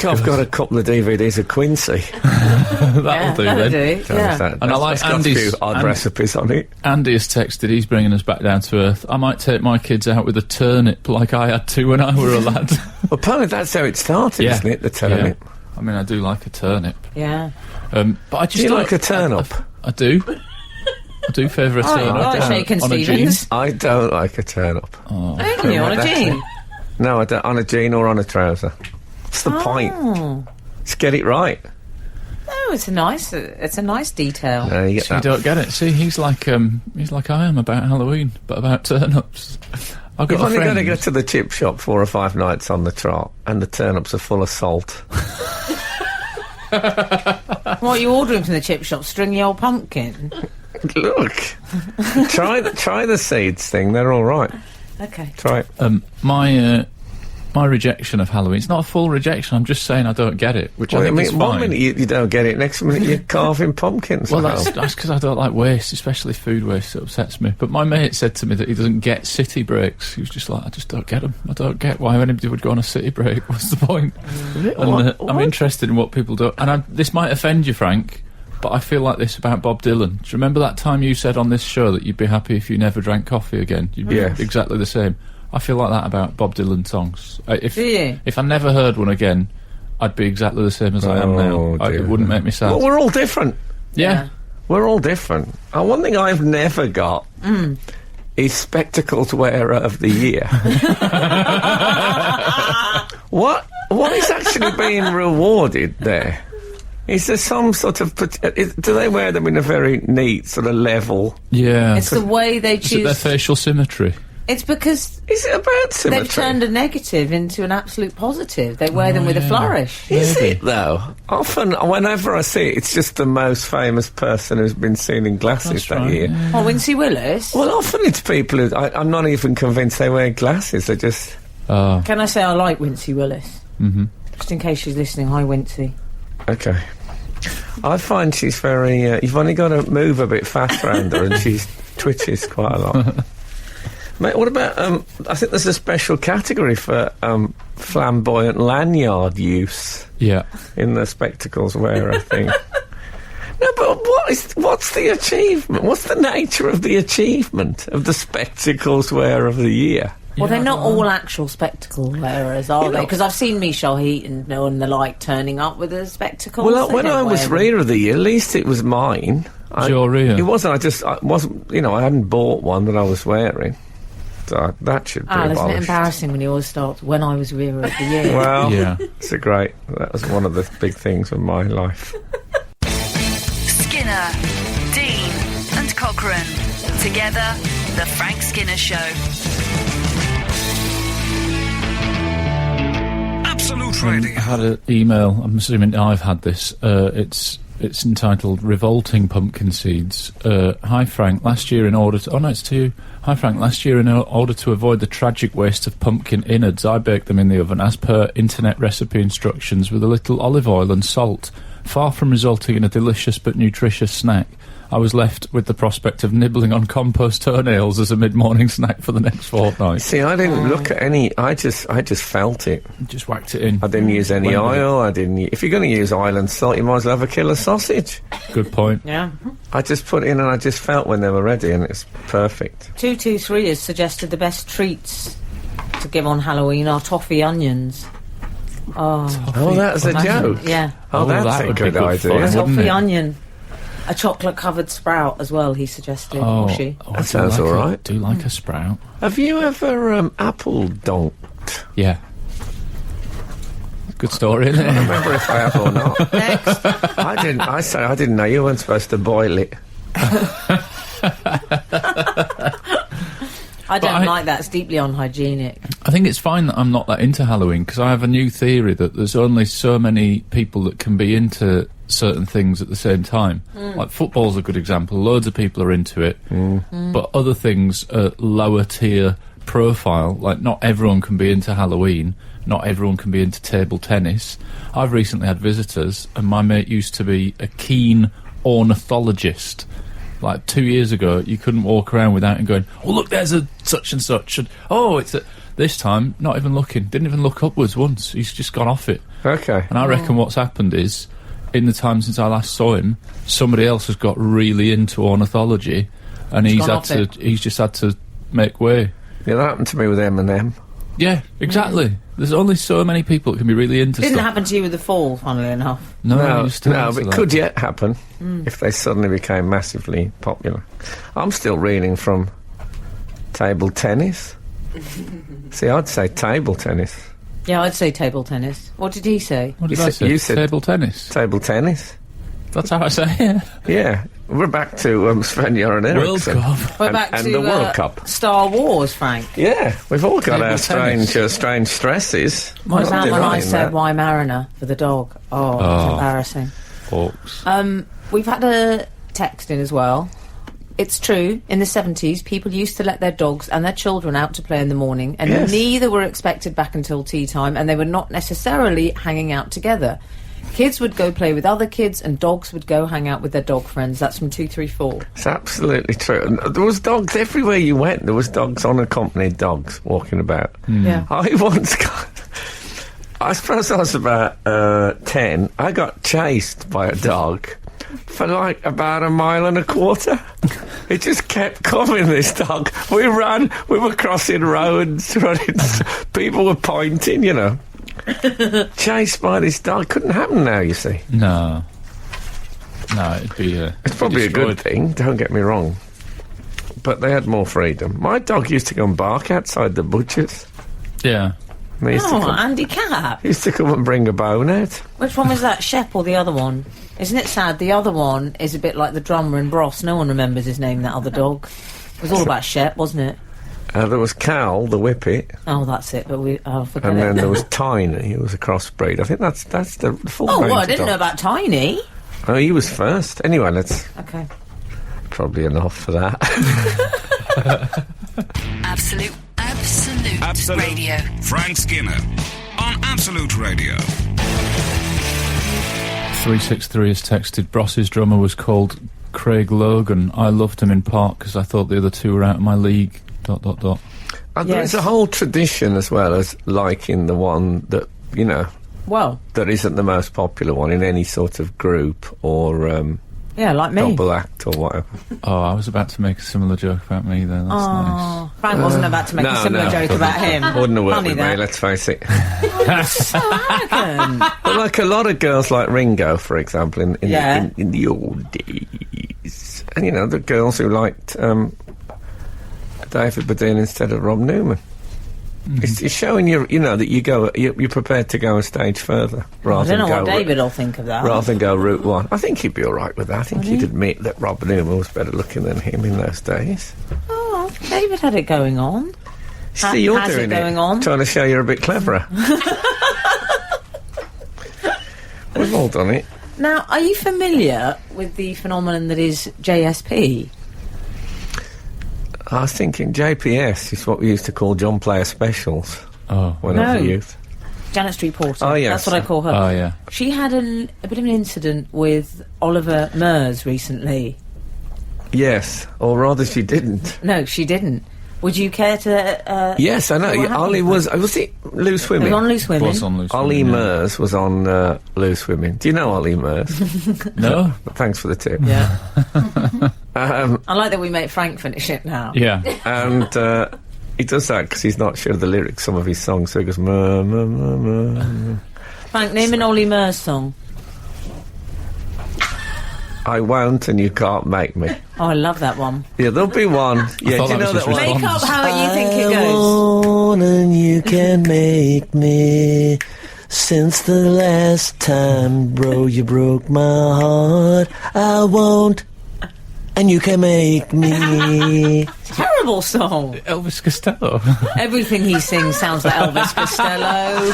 I've got a couple of DVDs of Quincy. That'll do then. Yeah. And I like got a few Andy's odd recipes on it. Andy has texted, he's bringing us back down to earth. I might take my kids out with a turnip like I had to when I were a lad. Well, apparently that's how it started, isn't it? The turnip. Yeah. I mean, I do like a turnip. Yeah. But I just Do you like a turnip? I do. I do favour a turnip. I like Shakin' on a jean. Stevens. I don't like a turnip. Don't you, on a jean? No, I don't. On a jean or on a trouser. What's the point? Just get it right. Oh, it's a nice detail. No, you get So you that. don't get it. See, he's like I am about Halloween, but about turnips. I've got You've a only got friend. to go to the chip shop 4 or 5 nights on the trot, and the turnips are full of salt. What are you ordering from the chip shop? Stringy old pumpkin? Look, try the seeds thing. They're all right. Okay. Try it. My rejection of Halloween, it's not a full rejection, I'm just saying I don't get it, which I think is one fine. minute you don't get it, next minute you're carving pumpkins. Well, at home. that's because I don't like waste, especially food waste. It upsets me. But my mate said to me that he doesn't get city breaks. He was just like, I just don't get them. I don't get why anybody would go on a city break. What's the point? And I'm interested in what people do. And this might offend you, Frank, but I feel like this about Bob Dylan. Do you remember that time you said on this show that you'd be happy if you never drank coffee again? You'd be Yes. exactly the same. I feel like that about Bob Dylan songs. Do you? If I never heard one again, I'd be exactly the same as I am now. dear. It wouldn't make me sad. Well, we're all different. yeah. We're all different. One thing I've never got is Spectacles Wearer of the Year. What is actually being rewarded there? Is there some sort of... do they wear them in a very neat, sort of level... Yeah. It's the way they Is it their choose. facial symmetry? It's because Is it about symmetry? they've turned a negative into an absolute positive. They wear them with a flourish. Is Maybe. it, though? Often, whenever I see it, it's just the most famous person who's been seen in glasses That's that right, year. yeah. Oh, Wincy Willis. Well, often it's people who... I'm not even convinced they wear glasses. They just... Oh. Can I say I like Wincy Willis? Mm-hmm. Just in case she's listening. Hi, Wincy. Okay. I find she's very... you've only got to move a bit fast around her and she twitches quite a lot. Mate, what about... I think there's a special category for flamboyant lanyard use Yeah. in the Spectacles Wearer thing. No, but what's the achievement? What's the nature of the achievement of the Spectacles Wearer of the Year? Well, they're not all actual spectacle wearers, are they? Because I've seen Michelle Heaton and the like turning up with the spectacles. Well, They when don't I was wear them. Reader of the Year, at least it was mine. Your Reader? It wasn't. I wasn't. I hadn't bought one that I was wearing. So that should be Isn't it abolished. embarrassing when you always start when I was Reader of the Year? Well, Yeah. that was one of the big things of my life. Skinner, Dean, and Cochrane. Together, The Frank Skinner Show. Absolute Radio. I had an email, I'm assuming I've had this, it's entitled Revolting Pumpkin Seeds. Hi Frank, last year in order to... Oh no, it's to you. Hi Frank, last year in order to avoid the tragic waste of pumpkin innards, I baked them in the oven as per internet recipe instructions with a little olive oil and salt. Far from resulting in a delicious but nutritious snack, I was left with the prospect of nibbling on compost toenails as a mid-morning snack for the next fortnight. See, I didn't look at any. I just felt it. Just whacked it in. I didn't use any Went with oil. I didn't. If you're going to use oil and salt, you might as well have a killer sausage. Good point. Yeah. I just put it in and I just felt when they were ready, and it's perfect. 223 has suggested the best treats to give on Halloween are toffee onions. Oh, that's a joke. Yeah. Oh, that's that a would be good good idea. fun. Wouldn't Toffee it? onion. A chocolate-covered sprout as well, he suggested. Oh, Or she. I That do sounds like all a- right. Do like a sprout. Have you ever apple donked? Yeah. Good story, isn't I don't it? remember if I have or not. Next. I didn't know you weren't supposed to boil it. I don't I- like that. It's deeply unhygienic. I think it's fine that I'm not that into Halloween, because I have a new theory that there's only so many people that can be into certain things at the same time. Like football's a good example. Loads of people are into it, but other things are lower tier profile. Like, not everyone can be into Halloween, not everyone can be into table tennis. I've recently had visitors, and my mate used to be a keen ornithologist. Like 2 years ago, you couldn't walk around without him going, "Oh, look, there's a such and such," and "Oh, it's a..." This time, not even looking, didn't even look upwards once. He's just gone off it. Okay. And I reckon what's happened is, in the time since I last saw him, somebody else has got really into ornithology, and he's just had to make way. Yeah, that happened to me with M&M. Yeah, exactly. There's only so many people that can be really into Didn't stuff. happen to you with the Fall, funnily enough. No, you're still but into it that. could yet happen if they suddenly became massively popular. I'm still reeling from table tennis. See, I'd say table tennis. Yeah, I'd say table tennis. What did he say? What did You I said- say? you said- Table tennis. Table tennis? That's how I say it. Yeah. We're back to Sven-Göran World Eriksson. Cup. We're And- back and to the World Cup. Star Wars, Frank. Yeah, we've all got our Table tennis. strange stresses. What I'm about when I denying said that. why Mariner for the dog? Oh, it's embarrassing. Folks. We've had a text in as well. It's true, in the 70s, people used to let their dogs and their children out to play in the morning, and Yes. neither were expected back until tea time, and they were not necessarily hanging out together. Kids would go play with other kids, and dogs would go hang out with their dog friends. That's from 234. It's absolutely true. And there was dogs everywhere you went. There was dogs, unaccompanied dogs, walking about. Yeah. I once got... I suppose I was about 10. I got chased by a dog for like about 1.25 miles. It just kept coming, this dog. We ran, we were crossing roads, running, people were pointing, you know. Chased by this dog. Couldn't happen now, you see. No, it'd be It's probably a good thing, don't get me wrong. But they had more freedom. My dog used to go and bark outside the butchers. Yeah. And he used, to Oh, come, Andy Cap. he used to come and bring a bone out. Which one was that, Shep or the other one? Isn't it sad? The other one is a bit like the drummer in Bros. No one remembers his name, that other dog. It was all about Shep, wasn't it? There was Cal, the whippet, Oh, that's it, but forget and it. then there was Tiny, who was a crossbreed. I think that's the full Oh, range well, I of didn't know dogs. about Tiny. Oh, he was first. Anyway, that's Okay. probably enough for that. Absolute Radio. Frank Skinner on Absolute Radio. 363 has texted, Bross's drummer was called Craig Logan. I loved him in part because I thought the other two were out of my league. ... There's a whole tradition as well as liking the one that, you know, Well, that isn't the most popular one in any sort of group or yeah, like me. double act or whatever. Oh, I was about to make a similar joke about me then. That's nice. Oh, Frank wasn't about to make a similar joke about him. Wouldn't have worked Funny with me, that. let's face it. Arrogant. But like a lot of girls like Ringo, for example, in Yeah. the old days. And, you know, the girls who liked David Baddiel instead of Rob Newman. It's showing you know, that you're prepared to go a stage further I rather don't know than what go David will think of that. rather than go route one. I think he'd be all right with that. I think he'd admit that Rob Newman was better looking than him in those days. Oh, David had it going on. See, you're has it doing going on? trying to show you're a bit cleverer. We've all done it. Now, are you familiar with the phenomenon that is JSP? I was thinking JPS is what we used to call John Player Specials Oh. when I was a No. youth. Janet Street Porter. Oh, yes. That's what I call her. Oh, yeah. She had a bit of an incident with Oliver Mers recently. Yes, or rather she didn't. No, she didn't. Would you care to... Yes, I know. what happened Ollie with was it Loose It Women? was on Loose Women. Was on Loose Ollie Women, yeah. Mers was on Loose Women. Do you know Ollie Mers? No? Thanks for the tip. Yeah. Um, I like that we make Frank finish it now. Yeah. and he does that because he's not sure of the lyrics of some of his songs, so he goes, "Ma, ma, ma, ma." Frank, name an Ollie Mers song. I won't and you can't make me. Oh, I love that one. Yeah, there'll be one. Yeah, thought do you that know was that his one? response. Make up how you think it I goes. won't and you can make me. Since the last time, bro, you broke my heart. I won't and you can make me. Terrible terrible song. Elvis Costello. Everything he sings sounds like Elvis Costello.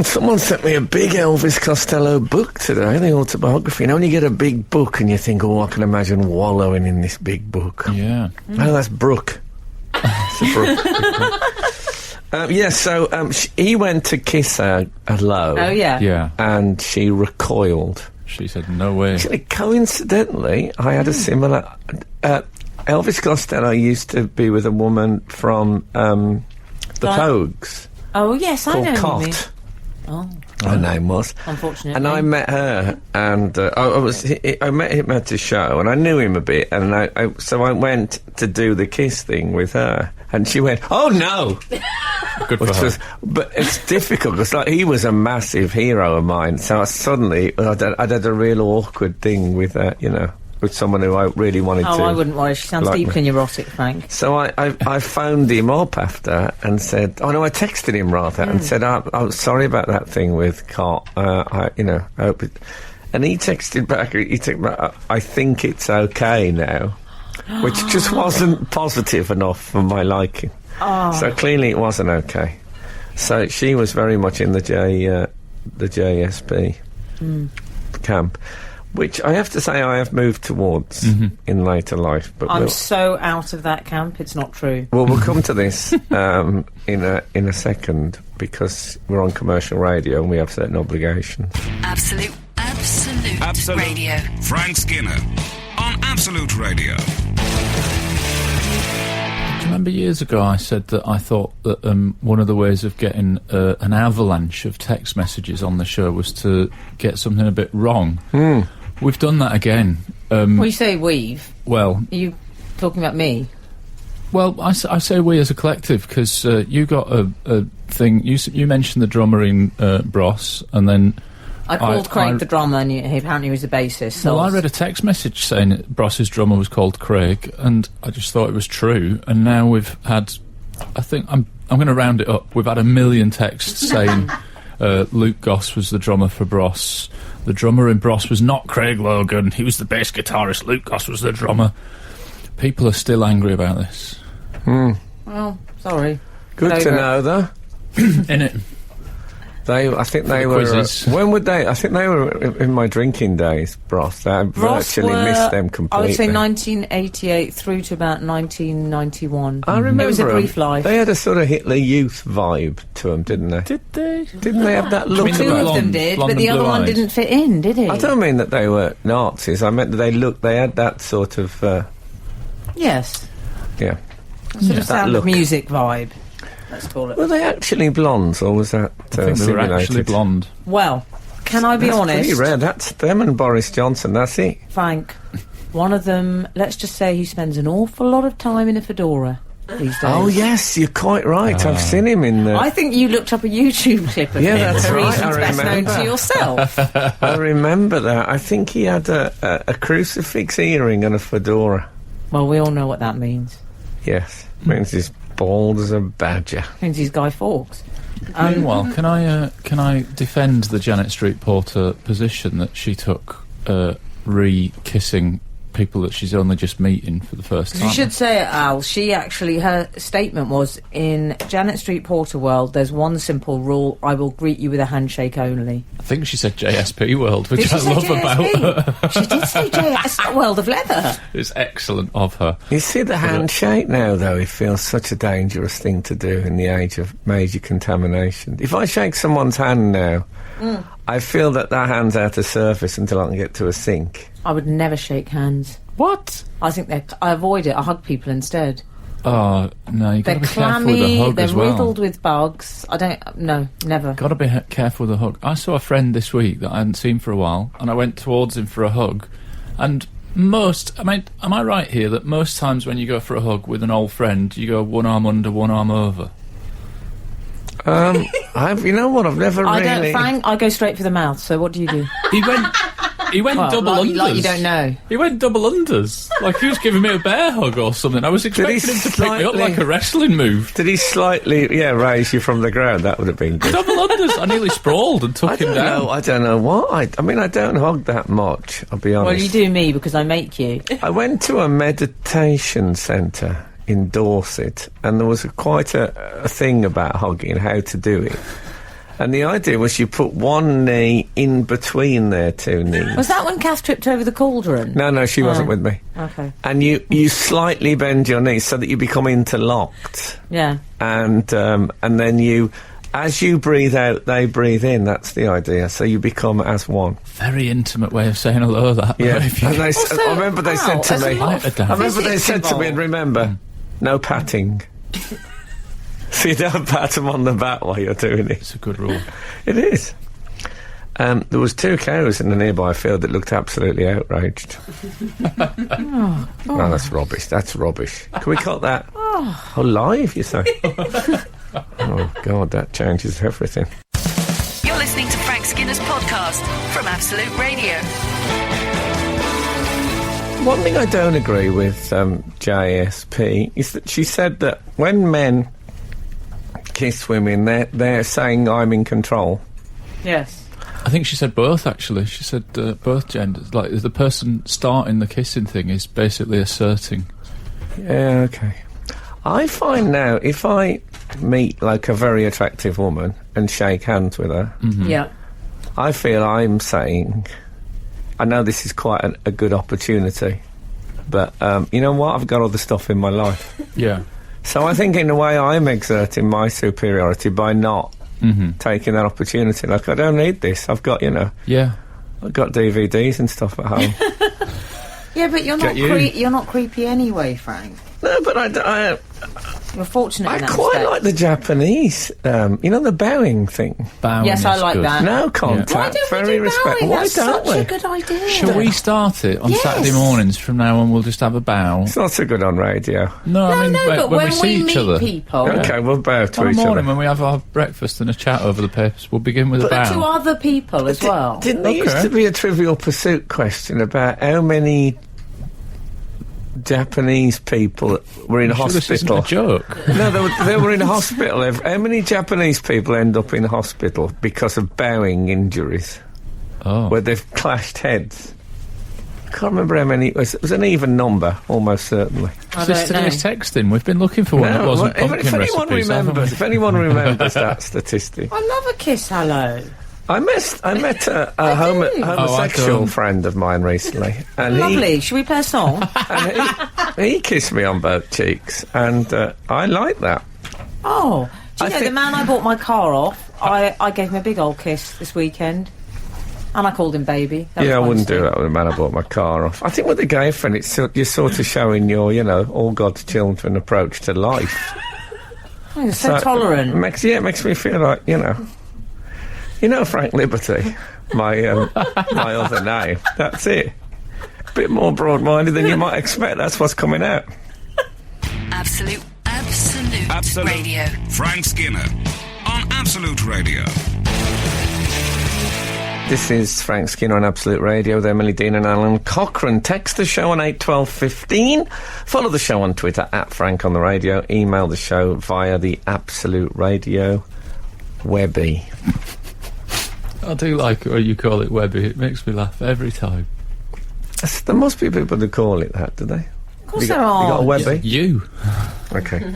Someone sent me a big Elvis Costello book today, the autobiography. And when you get a big book and you think, oh, I can imagine wallowing in this big book. Yeah. Oh, that's Brooke. It's a Brooke. He went to kiss her hello. Oh, yeah. Yeah. And she recoiled. She said, no way. Actually, coincidentally, I had a similar... Elvis Costello used to be with a woman from the Pogues. Oh, yes, I know called who you mean. Cot. Oh, Her name was. unfortunately. And I met her, and I met him at a show, and I knew him a bit, and so I went to do the kiss thing with her, and she went, "Oh no!" Good for her. But it's difficult because he was a massive hero of mine. So I did a real awkward thing with with someone who I really wanted to. Oh, I wouldn't worry. She sounds like deeply me. neurotic, Frank. So I phoned him up after and said, I texted him rather and said, I'm sorry about that thing with Cot. I hope it... And he texted back, I think it's okay now, which just wasn't positive enough for my liking. Oh. So clearly it wasn't okay. So she was very much in the JSP camp. Which I have to say I have moved towards in later life. But I'm so out of that camp, it's not true. Well, we'll come to this in a second because we're on commercial radio and we have certain obligations. Absolute Radio. Frank Skinner on Absolute Radio. Do you remember years ago I said that I thought that one of the ways of getting an avalanche of text messages on the show was to get something a bit wrong? We've done that again. Well, you say we've. Well, Are you talking about me? well, I say we as a collective because you got a thing. You mentioned the drummer in Bros, and then I called Craig the drummer, and he apparently was the bassist. So well, I read a text message saying that Bross's drummer was called Craig, and I just thought it was true. And now we've had, I think I'm going to round it up. We've had 1 million texts saying Luke Goss was the drummer for Bros. The drummer in Bros was not Craig Logan. He was the bass guitarist. Luke Goss was the drummer. People are still angry about this. Well, sorry. Good Get to over it. know, though. Innit? I think they the were. quizzes. When would they? I think they were in my drinking days. Bros. I Ross virtually were, missed them completely. I would say 1988 through to about 1991. I remember It was a 'em. brief life. They had a sort of Hitler Youth vibe to them, didn't they? Did they? Didn't they have that look? mean to Two the them? of them blonde- did, blonde but the and other one blue-eyed? didn't fit in, did he? I don't mean that they were Nazis. I meant that they had that sort of Yes. yeah. Sort of that Sound look. of Music vibe, let's call it. Were they actually blondes, or was that I think they were simulated? actually blonde. Well, can I be That's honest, pretty rare. That's them and Boris Johnson. That's it. Frank? One of them, let's just say he spends an awful lot of time in a fedora these days. Oh yes, you're quite right. I've seen him in the. I think you looked up a YouTube clip of Yeah, him that's for right, reasons I best known remember. to yourself. I remember that. I think he had a crucifix earring and a fedora. Well, we all know what that means. Yes, means he's bald as a badger. Means he's Guy Fawkes. Meanwhile, can I defend the Janet Street Porter position that she took re-kissing people that she's only just meeting for the first time? You should say it, Al. She actually, her statement was, in Janet Street Porter world, there's one simple rule: I will greet you with a handshake only. I think she said JSP World, which Did she I say love JSP? about her. She did say JS, World of Leather. It's excellent of her. You see the handshake now, though, it feels such a dangerous thing to do in the age of major contamination. If I shake someone's hand now, I feel that hand's out of surface until I can get to a sink. I would never shake hands. What? I think I avoid it. I hug people instead. Oh, no, you've got They're to be careful with a clammy, hug they're as well. riddled with bugs. No, never. Got to be careful with a hug. I saw a friend this week that I hadn't seen for a while, and I went towards him for a hug. And am I right here that most times when you go for a hug with an old friend, you go one arm under, one arm over? You know what? I've never I really. don't, Frank, I go straight for the mouth, so what do you do? He went Well, double like, unders. like you don't know. He went double unders. Like he was giving me a bear hug or something. I was expecting him to pick me up slightly- like a wrestling move. Did he slightly, raise you from the ground? That would have been good. Double unders. I nearly sprawled and took him down. I don't know what. I mean, I don't hug that much, I'll be honest. Well, you do me because I make you. I went to a meditation centre in Dorset, and there was quite a thing about hogging, how to do it. And the idea was you put one knee in between their two knees. Was that when Kath tripped over the cauldron? No, she wasn't with me. Okay. And you slightly bend your knees so that you become interlocked. Yeah. And then you, as you breathe out, they breathe in. That's the idea. So you become as one. Very intimate way of saying hello, that. Yeah. If you- And I remember they said to me, remember, no patting. So you don't pat them on the back while you're doing it. It's a good rule. It is. There was 2 cows in a nearby field that looked absolutely outraged. No, that's rubbish. That's rubbish. Can we cut that? Oh, live, you say? Oh, God, that changes everything. You're listening to Frank Skinner's podcast from Absolute Radio. One thing I don't agree with JSP is that she said that when men kiss women, they're saying I'm in control. Yes. I think she said both, actually. She said both genders. Like, the person starting the kissing thing is basically asserting. Yeah, okay. I find now, if I meet, like, a very attractive woman and shake hands with her, Yeah. I feel I'm saying, I know this is quite a good opportunity, but you know what? I've got other stuff in my life. Yeah. So I think, in a way, I'm exerting my superiority by not taking that opportunity. Like, I don't need this. I've got, Yeah. I've got DVDs and stuff at home. Yeah, but you're not you're not creepy anyway, Frank. No, but You're fortunate I in that quite respect. like the Japanese, the bowing thing. Bowing Yes, I is like good. that. No contact, Why don't very we do respectful. bowing? Why That's don't such we? a good idea. Shall we start it on Yes. Saturday mornings from now on? We'll just have a bow. It's not so good on radio. No, but when when we see each meet other. people... Okay, we'll bow to Tomorrow each morning, other. when we have our breakfast and a chat over the papers, we'll begin with a But to bow. other people as well. Didn't there used Okay. to be a Trivial Pursuit question about how many Japanese people were in I'm sure this isn't hospital? a joke. No, they were in hospital. How many Japanese people end up in hospital because of bowing injuries, Oh. where they've clashed heads? I can't remember how many. It was an even number, almost certainly. I Is this don't know. today's texting? We've been looking for one that wasn't if pumpkin anyone recipes, haven't remembers, we? if anyone remembers that statistic, I love a kiss hello. I met a I do. homosexual don't. friend of mine recently, and Lovely. Should we play a song? he kissed me on both cheeks, and I like that. Oh. Do you I know, the think- man I bought my car off, I gave him a big old kiss this weekend. And I called him baby. That Yeah, I was wouldn't do nice that with a man I bought my car off. I think with a gay friend, you're sort of showing your, all God's children approach to life. too. Oh, you're so tolerant. It makes me feel like, Frank Liberty, my other name. That's it. Bit more broad-minded than you might expect. That's what's coming out. Absolute Radio. Frank Skinner on Absolute Radio. This is Frank Skinner on Absolute Radio with Emily Dean and Alan Cochrane. Text the show on 81215. Follow the show on Twitter at Frank on the Radio. Email the show via the Absolute Radio Webby. I do like it when you call it Webby. It makes me laugh every time. There must be people that call it that, do they? Of course You there got, are. you got a Webby? You. Okay.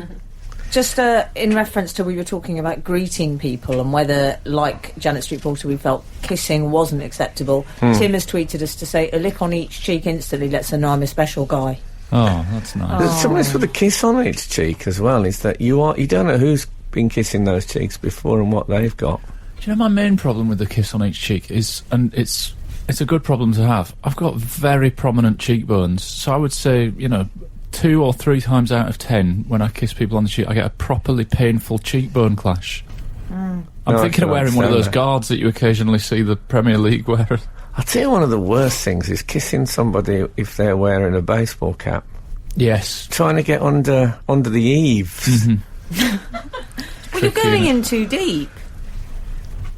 Just in reference to we were talking about greeting people and whether, like Janet Street Porter, we felt kissing wasn't acceptable. Tim has tweeted us to say a lick on each cheek instantly lets her know I'm a special guy. Oh, that's nice. There's something else with a kiss on each cheek as well, is that you don't know who's been kissing those cheeks before and what they've got. Do you know my main problem with the kiss on each cheek is, and it's a good problem to have, I've got very prominent cheekbones, so I would say, 2 or 3 times out of 10 when I kiss people on the cheek I get a properly painful cheekbone clash. I'm No, I thinking can of wearing one of understand those that. guards that you occasionally see the Premier League wearing. I'll tell you one of the worst things is kissing somebody if they're wearing a baseball cap. Yes. Trying to get under the eaves. Well, you're Tricky, going innit? in too deep.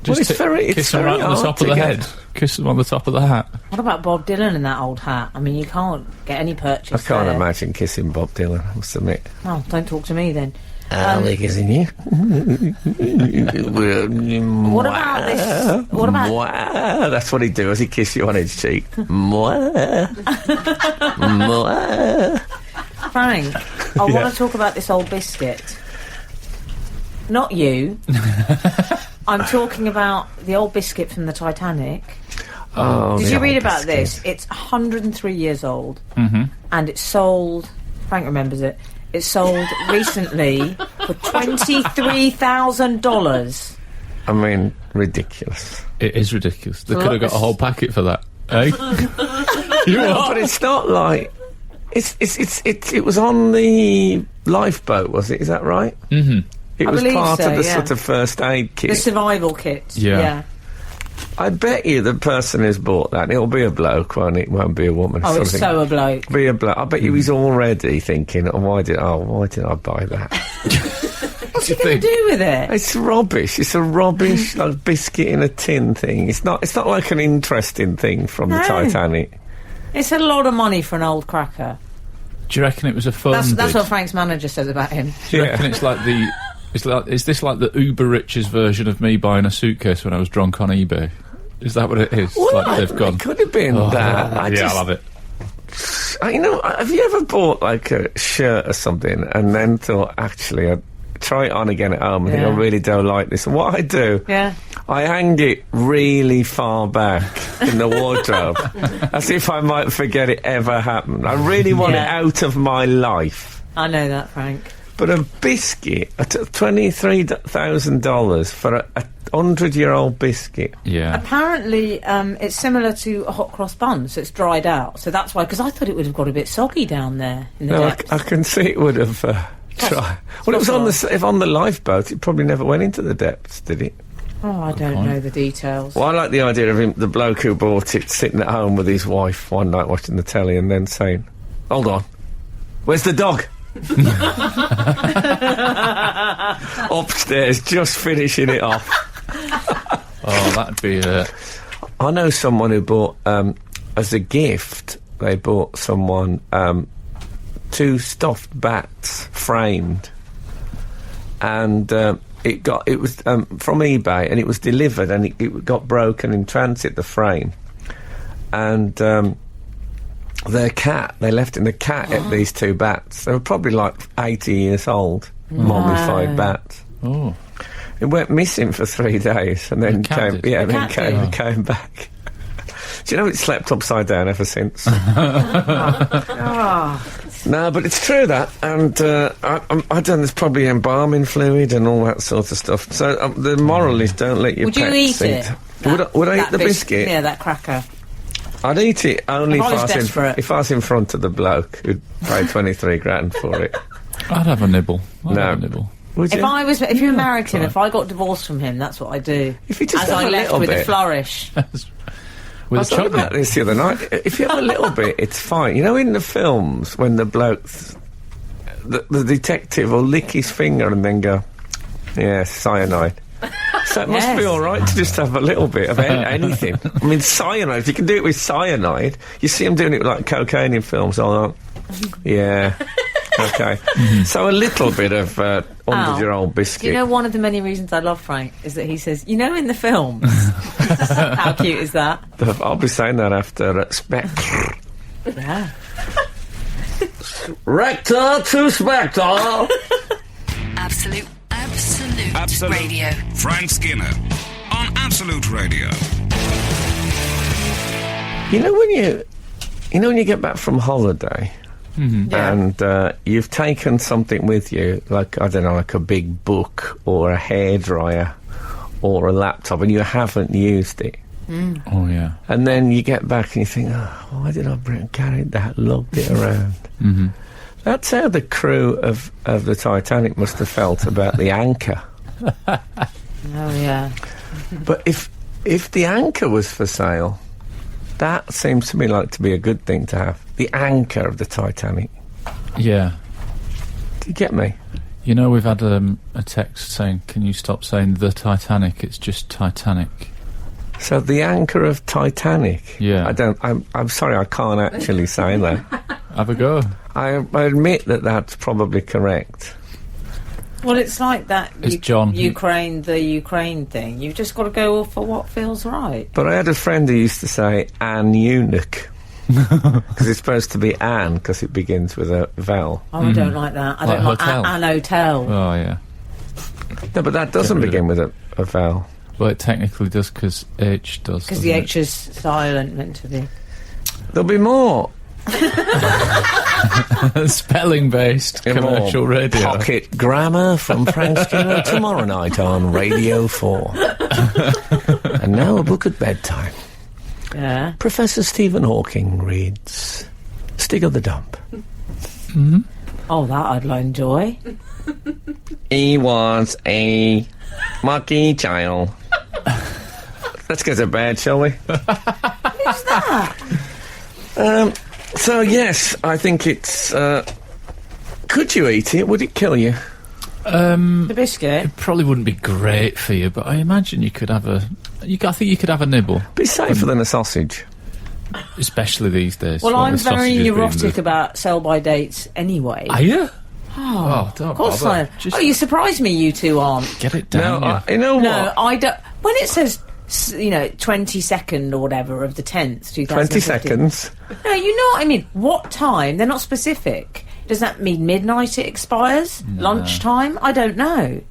Well, it's very kiss them right on the hard top of to the get. head. Kiss them on the top of the hat. What about Bob Dylan in that old hat? I mean, you can't get any purchase I can't there. imagine kissing Bob Dylan, I must admit. Well, don't talk to me then. I'll be kissing you. What about this? What about... Mwah. That's what he'd do as he kiss you on each cheek. Mwah. Mwah. Frank, I want to talk about this old biscuit. Not you. I'm talking about the old biscuit from the Titanic. Oh, Did the you read old about biscuit. this? It's 103 years old. Mm-hmm. And it's sold... Frank remembers it. It's sold recently for $23,000. I mean, ridiculous. It is ridiculous. They So could have got a whole packet for that. Eh? No, but it's not like... It was on the lifeboat, was it? Is that right? Mm-hmm. It I was believe part so, of the yeah. sort of first aid kit. The survival kit. Yeah. I bet you the person who's bought that, it'll be a bloke, won't it? It won't be a woman. Oh, it's something. so a bloke. Be a bloke. I bet you he's already thinking, why did I buy that? What's he going to do with it? It's rubbish. It's a rubbish like biscuit in a tin thing. It's not like an interesting thing from the No. Titanic. It's a lot of money for an old cracker. Do you reckon it was a phone That's bid? what Frank's manager says about him. Do you reckon it's like the... is this like the uber rich's version of me buying a suitcase when I was drunk on eBay? Is that what it is? Like they've gone... It could have been that. I'll have it. Have you ever bought like a shirt or something and then thought, actually, I'd try it on again at home and think I Yeah. really don't like this? And what I do, Yeah. I hang it really far back in the wardrobe as if I might forget it ever happened. I really want it Yeah. out of my life. I know that, Frank. But a biscuit, $23,000 for a 100-year-old biscuit. Yeah. Apparently, it's similar to a hot cross bun, so it's dried out. So that's why, because I thought it would have got a bit soggy down there in the No, depths. I can see it would have tried. Well, it was on the lifeboat. It probably never went into the depths, did it? Oh, I don't know the details. Well, I like the idea of him, the bloke who bought it, sitting at home with his wife one night watching the telly and then saying, "Hold on, where's the dog?" Upstairs, just finishing it off. Oh, that'd be... I know someone who bought, as a gift, they bought someone 2 stuffed bats framed, and it was from eBay, and it was delivered, and it got broken in transit, the frame, and their cat, they left in the cat at these 2 bats. They were probably like 80 years old, mummified bats. Oh. It went missing for 3 days, and then The cat came, did? yeah, The then cat came back. Do you know it's slept upside down ever since? No, but it's true that, and I done there's probably embalming fluid and all that sort of stuff. So the moral is don't let your Would you pets eat it? Would I eat the biscuit? Yeah, that cracker. I'd eat it only If I if was I was desperate. if I was in front of the bloke who'd paid 23 grand for it. I'd have a nibble. I'd No. have a nibble. Would you? If you were married to him, try. if I got divorced from him, that's what I do. If you just As have I a left little with a bit. flourish. I With a was talking about chocolate. this the other night. If you have a little bit, it's fine. You know, in the films, when the bloke, the detective will lick his finger and then go, "Yeah, cyanide." So it must Yes. be all right to just have a little bit of anything. I mean, cyanide. If you can do it with cyanide, you see them doing it with like cocaine in films. Yeah. Okay. So a little bit of 100-year-old biscuit. Do you know one of the many reasons I love Frank is that he says, you know, in the films. How cute is that? I'll be saying that after Spectre. Yeah. Rector to Spectre. Absolute Absolute Radio. Frank Skinner on Absolute Radio. You know when you get back from holiday. Yeah. And you've taken something with you, like, I don't know, like a big book or a hairdryer or a laptop, and you haven't used it. Oh, yeah. And then you get back and you think, why did I carry that, lugged it around? Mm-hmm. That's how the crew of the Titanic must have felt about the anchor. Oh, yeah. But if the anchor was for sale, that seems to me like to be a good thing to have. The anchor of the Titanic. Yeah. Do you get me? You know, we've had a text saying, can you stop saying the Titanic? It's just Titanic. So the anchor of Titanic. Yeah. I'm sorry, I can't actually say that. Have a go. I admit that that's probably correct. Well, it's like that It's John. the Ukraine thing. You've just got to go for what feels right. But I had a friend who used to say, an eunuch. Because it's supposed to be Anne, because it begins with a vowel. Oh, I don't like that. I Like don't like hotel. an hotel. Oh, yeah. No, but that doesn't rid of begin with a vowel. Well, it technically does because H does. Because the doesn't H is silent, meant to be. There'll be more. it? Spelling-based commercial More radio. Pocket grammar from Frank Skinner tomorrow night on Radio 4. And now a book at bedtime. Yeah. Professor Stephen Hawking reads Stig of the Dump. Oh, that I'd enjoy. He was a mucky child. Let's get to bed, shall we? Who's that? So, yes, I think it's... could you eat it? Would it kill you? The biscuit? It probably wouldn't be great for you, but I imagine you could have a... I think you could have a nibble, Be safer than a sausage. especially these days. Well, I'm with very sausages being neurotic the- about sell-by dates anyway. Are you? Oh, don't of course bother. I am. Just Oh, you surprise me, you two aren't. get it No, down. yeah. you know No, what? I don't. When it says, 22nd or whatever of the 10th, 2015. 20 seconds. No, you know what I mean. What time? They're not specific. Does that mean midnight it expires? Lunchtime? I don't know.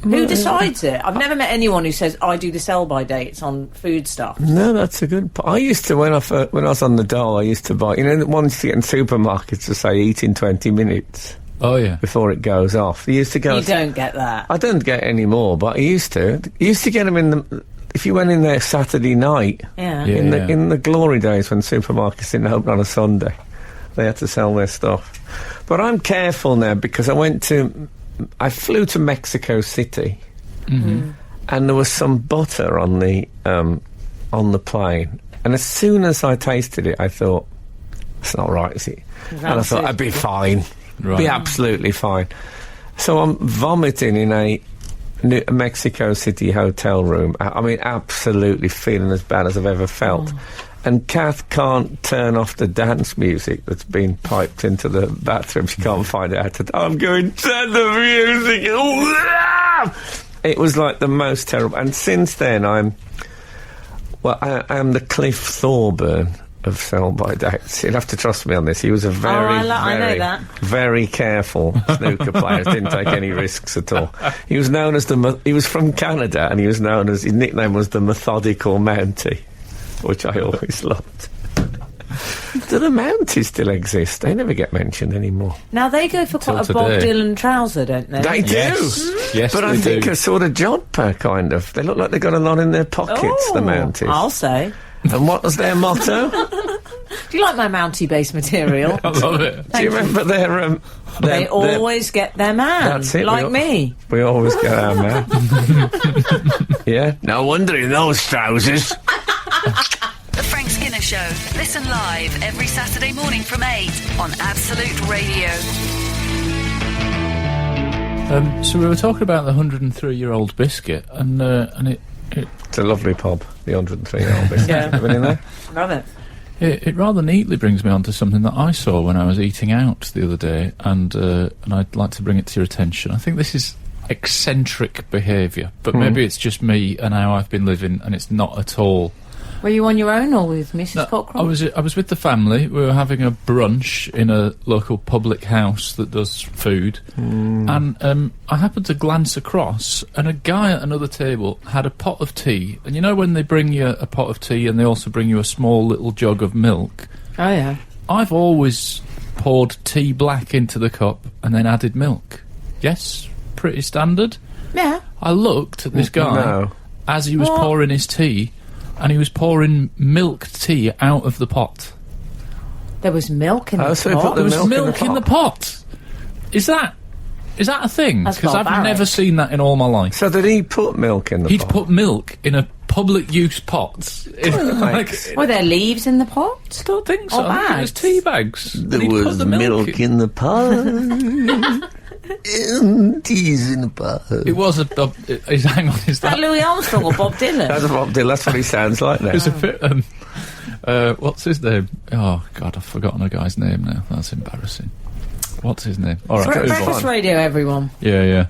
Who decides it? I've never met anyone who says, I do the sell-by dates on food stuff. No, that's a good point. I used to, when I was on the dole, I used to buy, the ones you get in supermarkets to say eat in 20 minutes Oh, yeah. before it goes off. They used to go... You don't get that. I don't get any more, but I used to. You used to get them in the... If you went in there Saturday night, Yeah. Yeah. in the glory days when supermarkets didn't open on a Sunday, they had to sell their stuff. But I'm careful now because I flew to Mexico City, and there was some butter on the plane. And as soon as I tasted it, I thought, "It's not right, is it?" And I thought, "I'd be fine, Right. be absolutely fine." So I'm vomiting in a Mexico City hotel room. I mean, absolutely feeling as bad as I've ever felt. And Kath can't turn off the dance music that's been piped into the bathroom. She can't find out. I'm going, turn the music. It was like the most terrible. And since then, I am the Cliff Thorburn of sell-by dates. You'd have to trust me on this. He was a I know that. very careful snooker player. Didn't take any risks at all. He was known as he was from Canada, and he was known as, his nickname was the Methodical Mountie, which I always loved. Do the Mounties still exist? They never get mentioned anymore. Now, they go for quite a Till Bob today. Dylan trouser, don't they? They do. Yes, But I they think do. a sort of jodhper, kind of. They look like they've got a lot in their pockets, the Mounties. I'll say. And what was their motto? Do you like my Mountie-based material? I love it. Do you remember their... They always get their man. That's it, Like me. We always get our man. Yeah. No wonder in those trousers. The Frank Skinner Show. Listen live every Saturday morning from 8 on Absolute Radio. So we were talking about the 103-year-old biscuit, and it It's a lovely pub, the 103-year-old biscuit. Yeah. Been in there? Love it. It rather neatly brings me on to something that I saw when I was eating out the other day, and I'd like to bring it to your attention. I think this is eccentric behaviour, but maybe it's just me and how I've been living, and it's not at all. Were you on your own or with Mrs. Cockrell? I was with the family. We were having a brunch in a local public house that does food, and I happened to glance across, and a guy at another table had a pot of tea. And you know when they bring you a pot of tea and they also bring you a small little jug of milk? Oh, yeah. I've always poured tea black into the cup and then added milk. Yes, pretty standard. Yeah. I looked at this guy No. as he was What? pouring his tea, and he was pouring milk tea out of the pot. There was milk in the Oh, so he put pot. the There was milk milk in the pot. Is that a thing? That's Because I've barbaric. never seen that in all my life. So did he put milk in the He'd pot? put milk in a public use pot. Thanks. Were there leaves in the pot? I don't think so. Or I think it was bags? tea bags. There And he'd put was the milk in the pot. And tea's in the pot. It was hang on, is Is that that? Louis Armstrong or Bob Dylan? That's Bob Dylan. That's what he sounds like now. There's a bit. What's his name? Oh God, I've forgotten a guy's name now. That's embarrassing. What's his name? All right, Bre- move Breakfast on. radio, everyone. Yeah.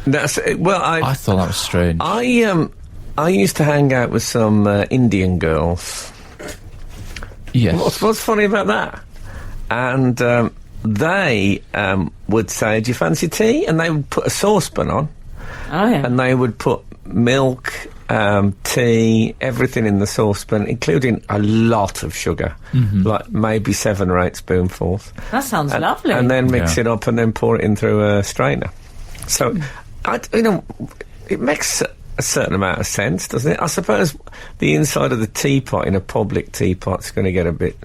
That's well. I thought that was strange. I used to hang out with some Indian girls Yes. What's funny about that? And they would say, "Do you fancy tea?" And they would put a saucepan on, Oh, yeah. and they would put milk, tea, everything in the saucepan, including a lot of sugar, like maybe 7 or 8 spoonfuls. That sounds lovely. And then mix Yeah. it up and then pour it in through a strainer. So, it makes a certain amount of sense, doesn't it? I suppose the inside of the teapot in a public teapot's going to get a bit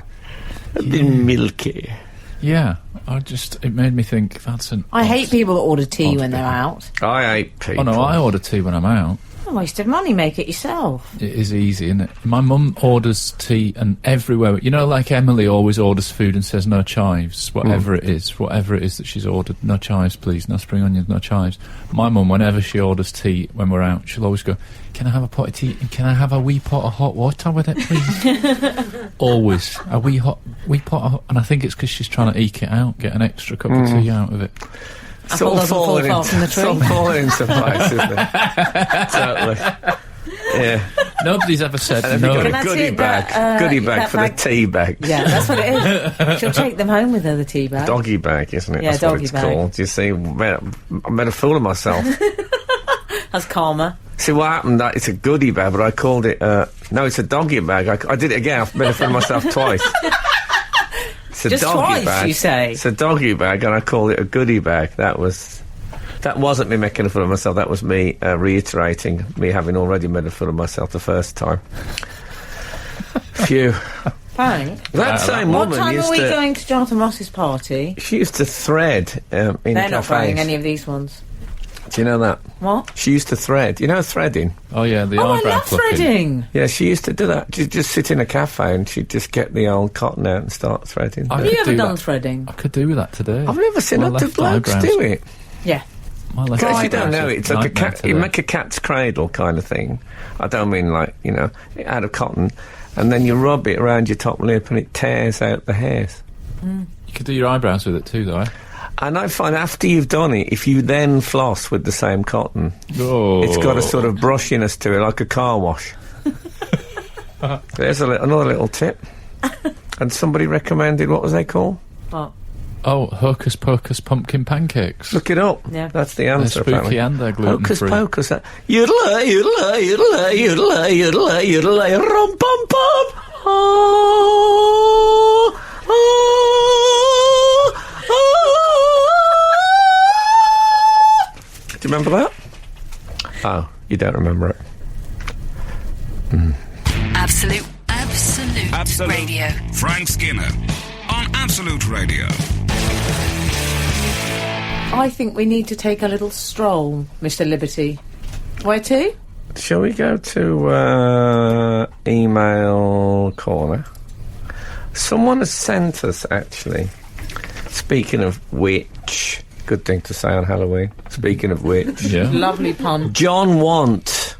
milky. Yeah, it made me think that's an... I hate people that order tea odd when they're bit. out. I hate people. Oh no, I order tea when I'm out. A waste of money, make it yourself. It is easy, isn't it? My mum orders tea, and everywhere, like Emily always orders food and says no chives, whatever it is that she's ordered. No chives, please. No spring onions, no chives. My mum, whenever she orders tea when we're out, she'll always go, "Can I have a pot of tea? And can I have a wee pot of hot water with it, please?" Always a wee pot of hot, and I think it's because she's trying to eke it out, get an extra cup of tea out of it. Apple doesn't fall far from the tree. It's all falling into place, isn't it? Totally. Yeah. Nobody's ever said And no. have you Can got I a goodie see bag? that, Goodie bag that for bag? the tea bags. Yeah, that's what it is. She'll take them home with her, the tea bag. Doggy bag, isn't it? Yeah, That's what doggy it's bag. called. You see, I made a fool of myself. That's calmer. See what happened? It's a goodie bag, but I called it. No, it's a doggy bag. I did it again. I've made a fool of myself twice. It's a Just doggy twice, bag. you say? It's a doggy bag, and I called it a goodie bag. That wasn't me making a fool of myself. That was me reiterating me having already made a fool of myself the first time. Phew. Frank, That same what woman time used are we to. going to Jonathan Ross's party? She used to thread in They're not cafes. buying any of these ones. Do you know that? What? She used to thread. You know threading? Oh yeah, the Oh, I eyebrow love plucking. threading. Yeah, she used to do that. She'd just sit in a cafe and she'd just get the old cotton out and start threading. I Have you could ever do done that. threading? I could do with that today. I've never seen My other left blokes eyebrows. do it. Yeah. My left In case you eyebrows don't know, are it's like a nightmare cat. You today. make a cat's cradle kind of thing. I don't mean like, out of cotton. And then you rub it around your top lip and it tears out the hairs. You could do your eyebrows with it too, though. Eh? And I find after you've done it, if you then floss with the same cotton, Oh, it's got a sort of brushiness to it, like a car wash. There's another little tip. And somebody recommended, what was they called? What? Oh, Hocus Pocus pumpkin pancakes. Look it up. Yeah. That's the They're answer, spooky apparently. and they're Hocus gluten-free. Pocus. Yodelay, yodelay, yodelay, yodelay, yodelay, yodelay, rum pum pum. Oh, oh, oh. Do you remember that? Oh, you don't remember it. Absolute Radio. Frank Skinner on Absolute Radio. I think we need to take a little stroll, Mr. Liberty. Where to? Shall we go to email corner? Someone has sent us, actually. Speaking of which, good thing to say on Halloween. Speaking of which, Yeah. Lovely pun. John Want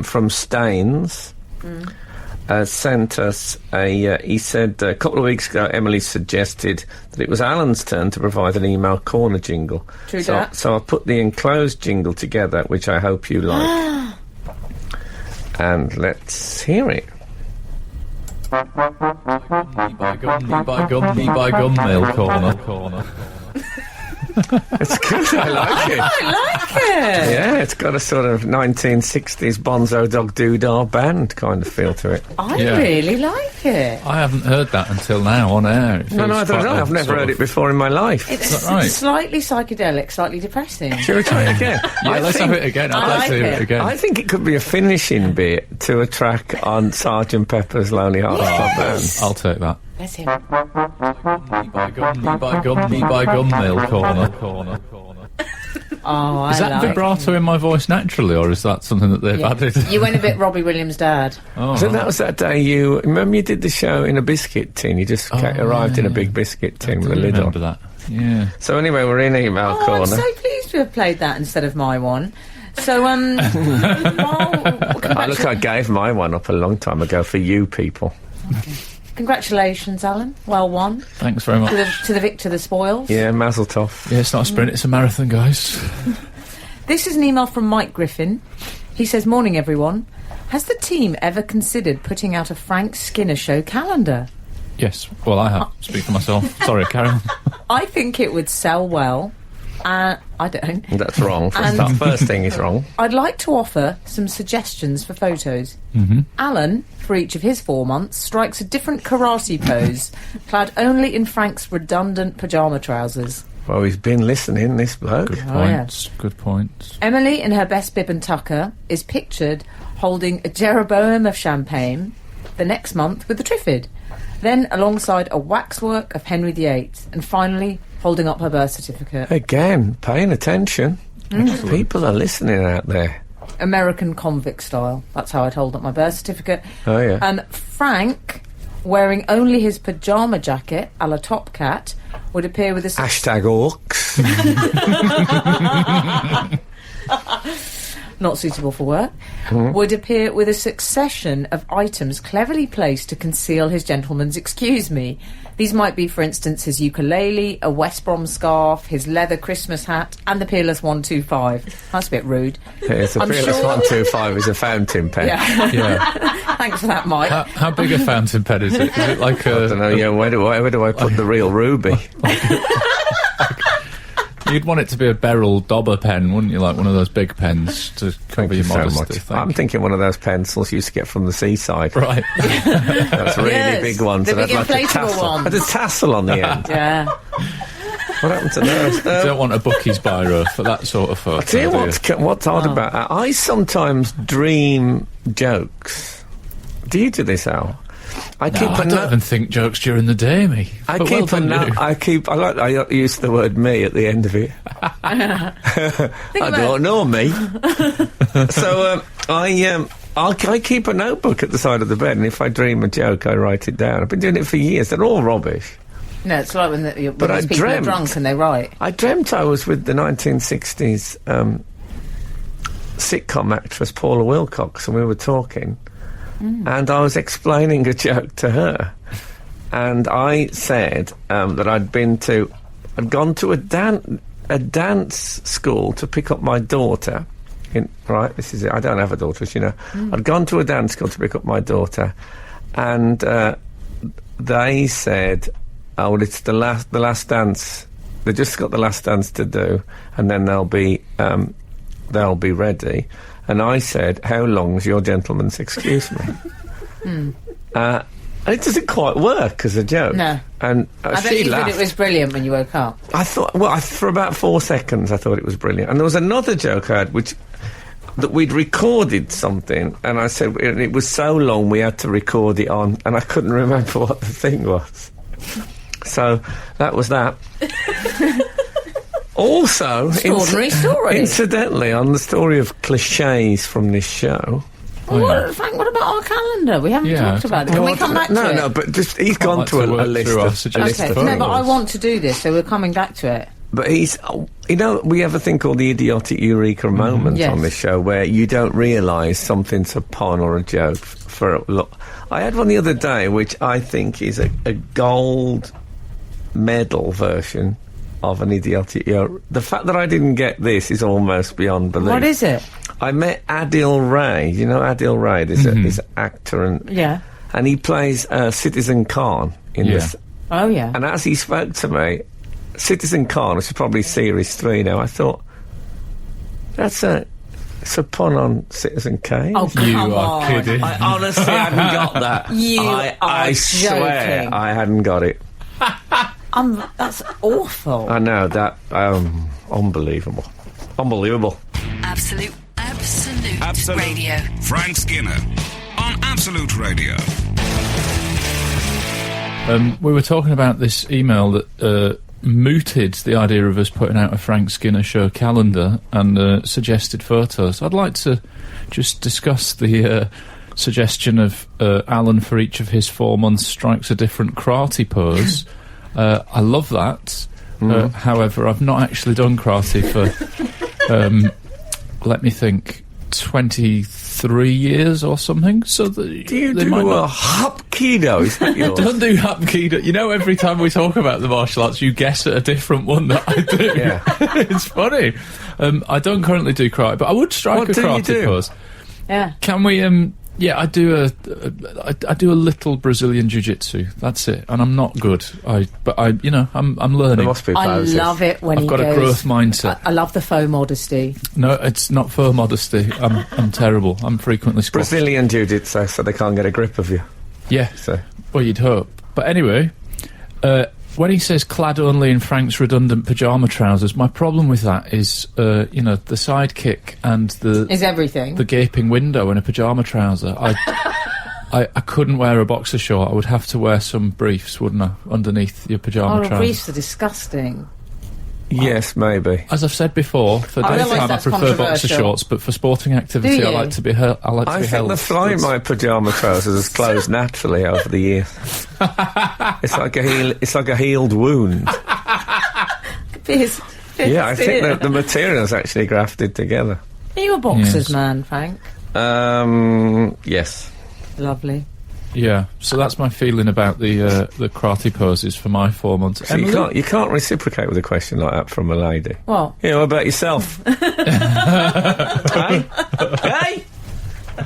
from Staines sent us he said a couple of weeks ago Emily suggested that it was Alan's turn to provide an email corner jingle. True that. So I put the enclosed jingle together, which I hope you like. And let's hear it. Me by gum, mail corner. It's good, I like it. I like it. Yeah, it's got a sort of 1960s Bonzo Dog Doodah band kind of feel to it. I Yeah. really like it. I haven't heard that until now on air. It No, feels neither quite have I. a I've never sort heard of- it before in my life. It's that right? slightly psychedelic, slightly depressing. Shall we try it again? Yeah, I let's think- have it again. I'd I like like to hear it. it again. I think it could be a finishing bit to a track on Sgt. Pepper's Lonely Hearts Club Band. I'll take that. That's him. Me by gum, mail corner. Oh, I Is that like vibrato in my voice naturally, or is that something that they've Yeah. added? You went a bit Robbie Williams' dad. Oh, So that was that day you remember you did the show in a biscuit tin. You just arrived in a big biscuit tin with a I lid remember on. that. Yeah. So anyway, we're in email Oh, corner. I'm so pleased to have played that instead of my one. So, well, Look, I gave my one up a long time ago for you people. congratulations, Alan. Well won. Thanks very much. To the victor, the spoils. Yeah, Mazel Tov. Yeah, it's not a sprint, it's a marathon, guys. This is an email from Mike Griffin. He says, "Morning, everyone. Has the team ever considered putting out a Frank Skinner show calendar? Yes. Well, I have. Speak for myself. Sorry, carry on. I think it would sell well. I don't. That's wrong. First thing is wrong. I'd like to offer some suggestions for photos. Alan, for each of his 4 months, strikes a different karate pose, clad only in Frank's redundant pyjama trousers. Well, he's been listening, this bloke. Good Oh, yeah. points. Good points. Emily, in her best bib and tucker, is pictured holding a Jeroboam of champagne the next month with the Triffid. Then alongside a waxwork of Henry VIII. And finally, holding up her birth certificate. Again, paying attention. People are listening out there. American convict style. That's how I'd hold up my birth certificate. Oh, yeah. Frank, wearing only his pyjama jacket a la Top Cat, would appear with a... Hashtag orcs. not suitable for work, would appear with a succession of items cleverly placed to conceal his gentleman's excuse me. These might be, for instance, his ukulele, a West Brom scarf, his leather Christmas hat, and the Peerless 125. That's a bit rude. Yes, the Peerless 125 is a fountain pen. Yeah. Yeah. Thanks for that, Mike. How big a fountain pen is it? Is it like a... I don't know, yeah, where do I put the real ruby? You'd want it to be a Beryl Dobber pen, wouldn't you? Like one of those big pens to cover your modesty. I'm thinking one of those pencils you used to get from the seaside. Right. That's really Yes, big ones. the that big had like inflatable a tassel. ones. Had a tassel on the end. Yeah. What happened to those? You don't want a Bucky's biro for that sort of photo. I'll tell you do what's odd about that. I sometimes dream jokes. Do you do this, Al? I don't even think jokes during the day, me. I use the word me at the end of it. I don't know me. So I keep a notebook at the side of the bed, and if I dream a joke, I write it down. I've been doing it for years. They're all rubbish. No, it's like when these people are drunk and they write. I dreamt I was with the 1960s sitcom actress Paula Wilcox, and we were talking. And I was explaining a joke to her, and I said that I'd gone to a dance school to pick up my daughter. Right, this is it. I don't have a daughter, as you know. I'd gone to a dance school to pick up my daughter, and they said, "Oh, well, it's the last dance. They just got the last dance to do, and then they'll be ready." And I said, "How long's your gentleman's excuse me?" And it doesn't quite work as a joke. No. And I bet she you laughed. thought it was brilliant when you woke up. I thought, well, for about 4 seconds, I thought it was brilliant. And there was another joke I had, that we'd recorded something, and I said it was so long we had to record it on, and I couldn't remember what the thing was. So that was that. Also, Extraordinary story. Incidentally, on the story of cliches from this show. Frank, what about our calendar? We haven't talked about it. Can we come back to it? No, but just he's gone to a list Okay, of no, but I want to do this, so we're coming back to it. But we have a thing called the idiotic eureka moment Yes. on this show where you don't realise something's a pun or a joke for a lot. I had one the other day which I think is a gold medal version of an idiotic eureka. The fact that I didn't get this is almost beyond belief. What is it? I met Adil Ray. You know Adil Ray? He's an actor and he plays Citizen Khan in this. Oh, yeah. And as he spoke to me, Citizen Khan, which is probably Series 3 now, I thought, it's a pun on Citizen Kane. Oh, come You on. are kidding. I honestly hadn't got that. I swear joking. I hadn't got it. That's awful. I know, that, unbelievable. Unbelievable. Absolute Radio. Frank Skinner on Absolute Radio. We were talking about this email that mooted the idea of us putting out a Frank Skinner show calendar and suggested photos. I'd like to just discuss the suggestion of Alan for each of his 4 months strikes a different karate pose. I love that. However, I've not actually done karate for, let me think, 23 years or something. So Do you do a Hapkido? Is that yours? Don't do Hapkido. You know, every time we talk about the martial arts, you guess at a different one that I do. Yeah. It's funny. I don't currently do karate, but I would strike What a do you karate do? pose. Yeah. Can we? Yeah, I do a little Brazilian jiu-jitsu. That's it, and I'm not good. I'm There learning. must be I poses. love it when I've he got goes... a growth mindset. I love the faux modesty. No, it's not faux modesty. I'm terrible. I'm frequently squashed. Brazilian jiu-jitsu, so they can't get a grip of you. Yeah. So Well, you'd hope. But anyway, when he says clad only in Frank's redundant pyjama trousers, my problem with that is, the sidekick and Is everything. the gaping window in a pyjama trouser. I couldn't wear a boxer short. I would have to wear some briefs, wouldn't I, underneath your pyjama Oh, trousers. briefs are disgusting. yes, maybe. As I've said before, for I realise daytime I that's prefer boxer controversial. shorts, but for sporting activity Do I you? like to be held. I think the fly in my pyjama trousers has closed naturally over the years. It's like a healed wound. Piers, Yeah, I think that the material's actually grafted together. Are you a boxers Yes. man, Frank? Yes. Lovely. Yeah, so that's my feeling about the karate poses for my 4 months. So you can't reciprocate with a question like that from a lady. What? Yeah, what about yourself? Hey? Hey?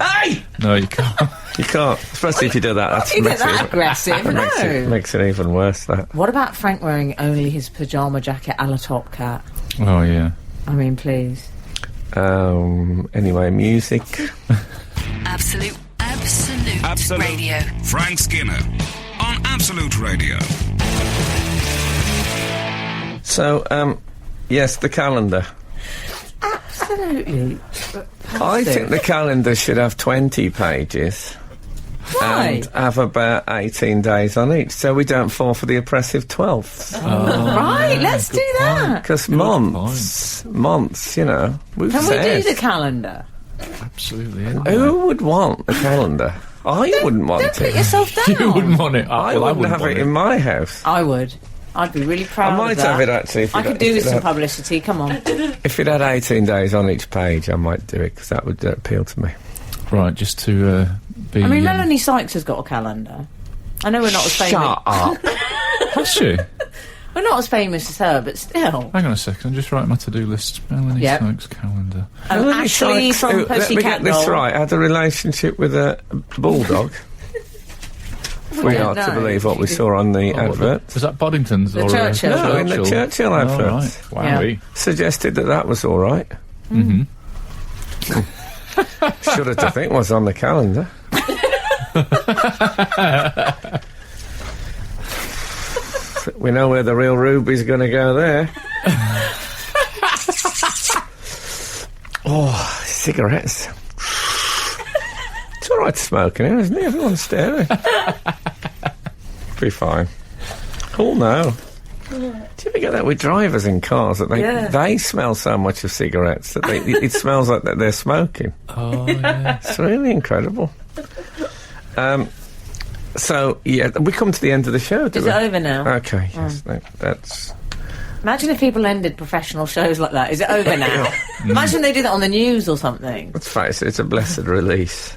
Hey! No, you can't. You can't. Especially if you do that. That's You get that aggressive, no. Makes it even worse, that. What about Frank wearing only his pyjama jacket a la Top Cat? Oh, yeah. I mean, please. Anyway, music. Absolute Radio. Frank Skinner on Absolute Radio. So, yes, the calendar. Absolutely. I think the calendar should have 20 pages. Why? And have about 18 days on each, so we don't fall for the oppressive 12ths. Right, let's do that. Because months, we've Can we said. do the calendar? Absolutely. Who would want a calendar? I wouldn't want Don't put it. yourself down. You wouldn't want it. I Well, wouldn't have want it in my house. I would. I'd be really proud I might of that. have it actually. If I it- could do if with it some had- publicity. Come on. If it had 18 days on each page, I might do it because that would appeal to me. Right, just to be... I mean, Melanie Sykes has got a calendar. I know we're not as famous. Shut up. Has she? We're not as famous as her, but still. Hang on a second, I'm just writing my to-do list. Melanie Yep. Sykes calendar. Melanie Ashley Sykes, from who, let me Pussycat get this Doll. right, had a relationship with a bulldog. If we are don't to know. believe what we saw on the advert. Was that Boddington's? The or Churchill. No, in the Churchill Oh, advert. right. Wow. Yeah. Suggested that was all right. Mm-hmm. Shudder to think was on the calendar. We know where the real Ruby's going to go there. Oh, cigarettes. It's all right to smoke in here, isn't it? Everyone's staring. Be fine. Cool now. Do you ever get that with drivers in cars that they smell so much of cigarettes that it smells like that they're smoking? Oh, yeah. It's really incredible. So, yeah, we come to the end of the show, do Is we? it over now? Okay, yes, no, that's... Imagine if people ended professional shows like that. Is it over now? Imagine they did that on the news or something. Let's face it, it's a blessed release.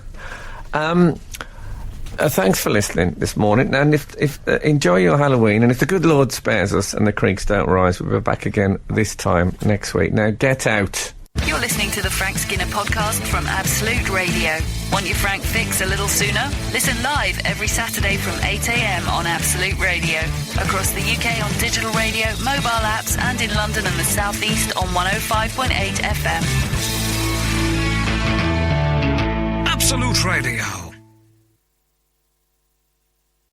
Thanks for listening this morning, and if enjoy your Halloween, and if the good Lord spares us and the creeks don't rise, we'll be back again this time next week. Now, get out. You're listening to the Frank Skinner podcast from Absolute Radio. Want your Frank fix a little sooner? Listen live every Saturday from 8 a.m. on Absolute Radio. Across the UK on digital radio, mobile apps, and in London and the South East on 105.8 FM. Absolute Radio.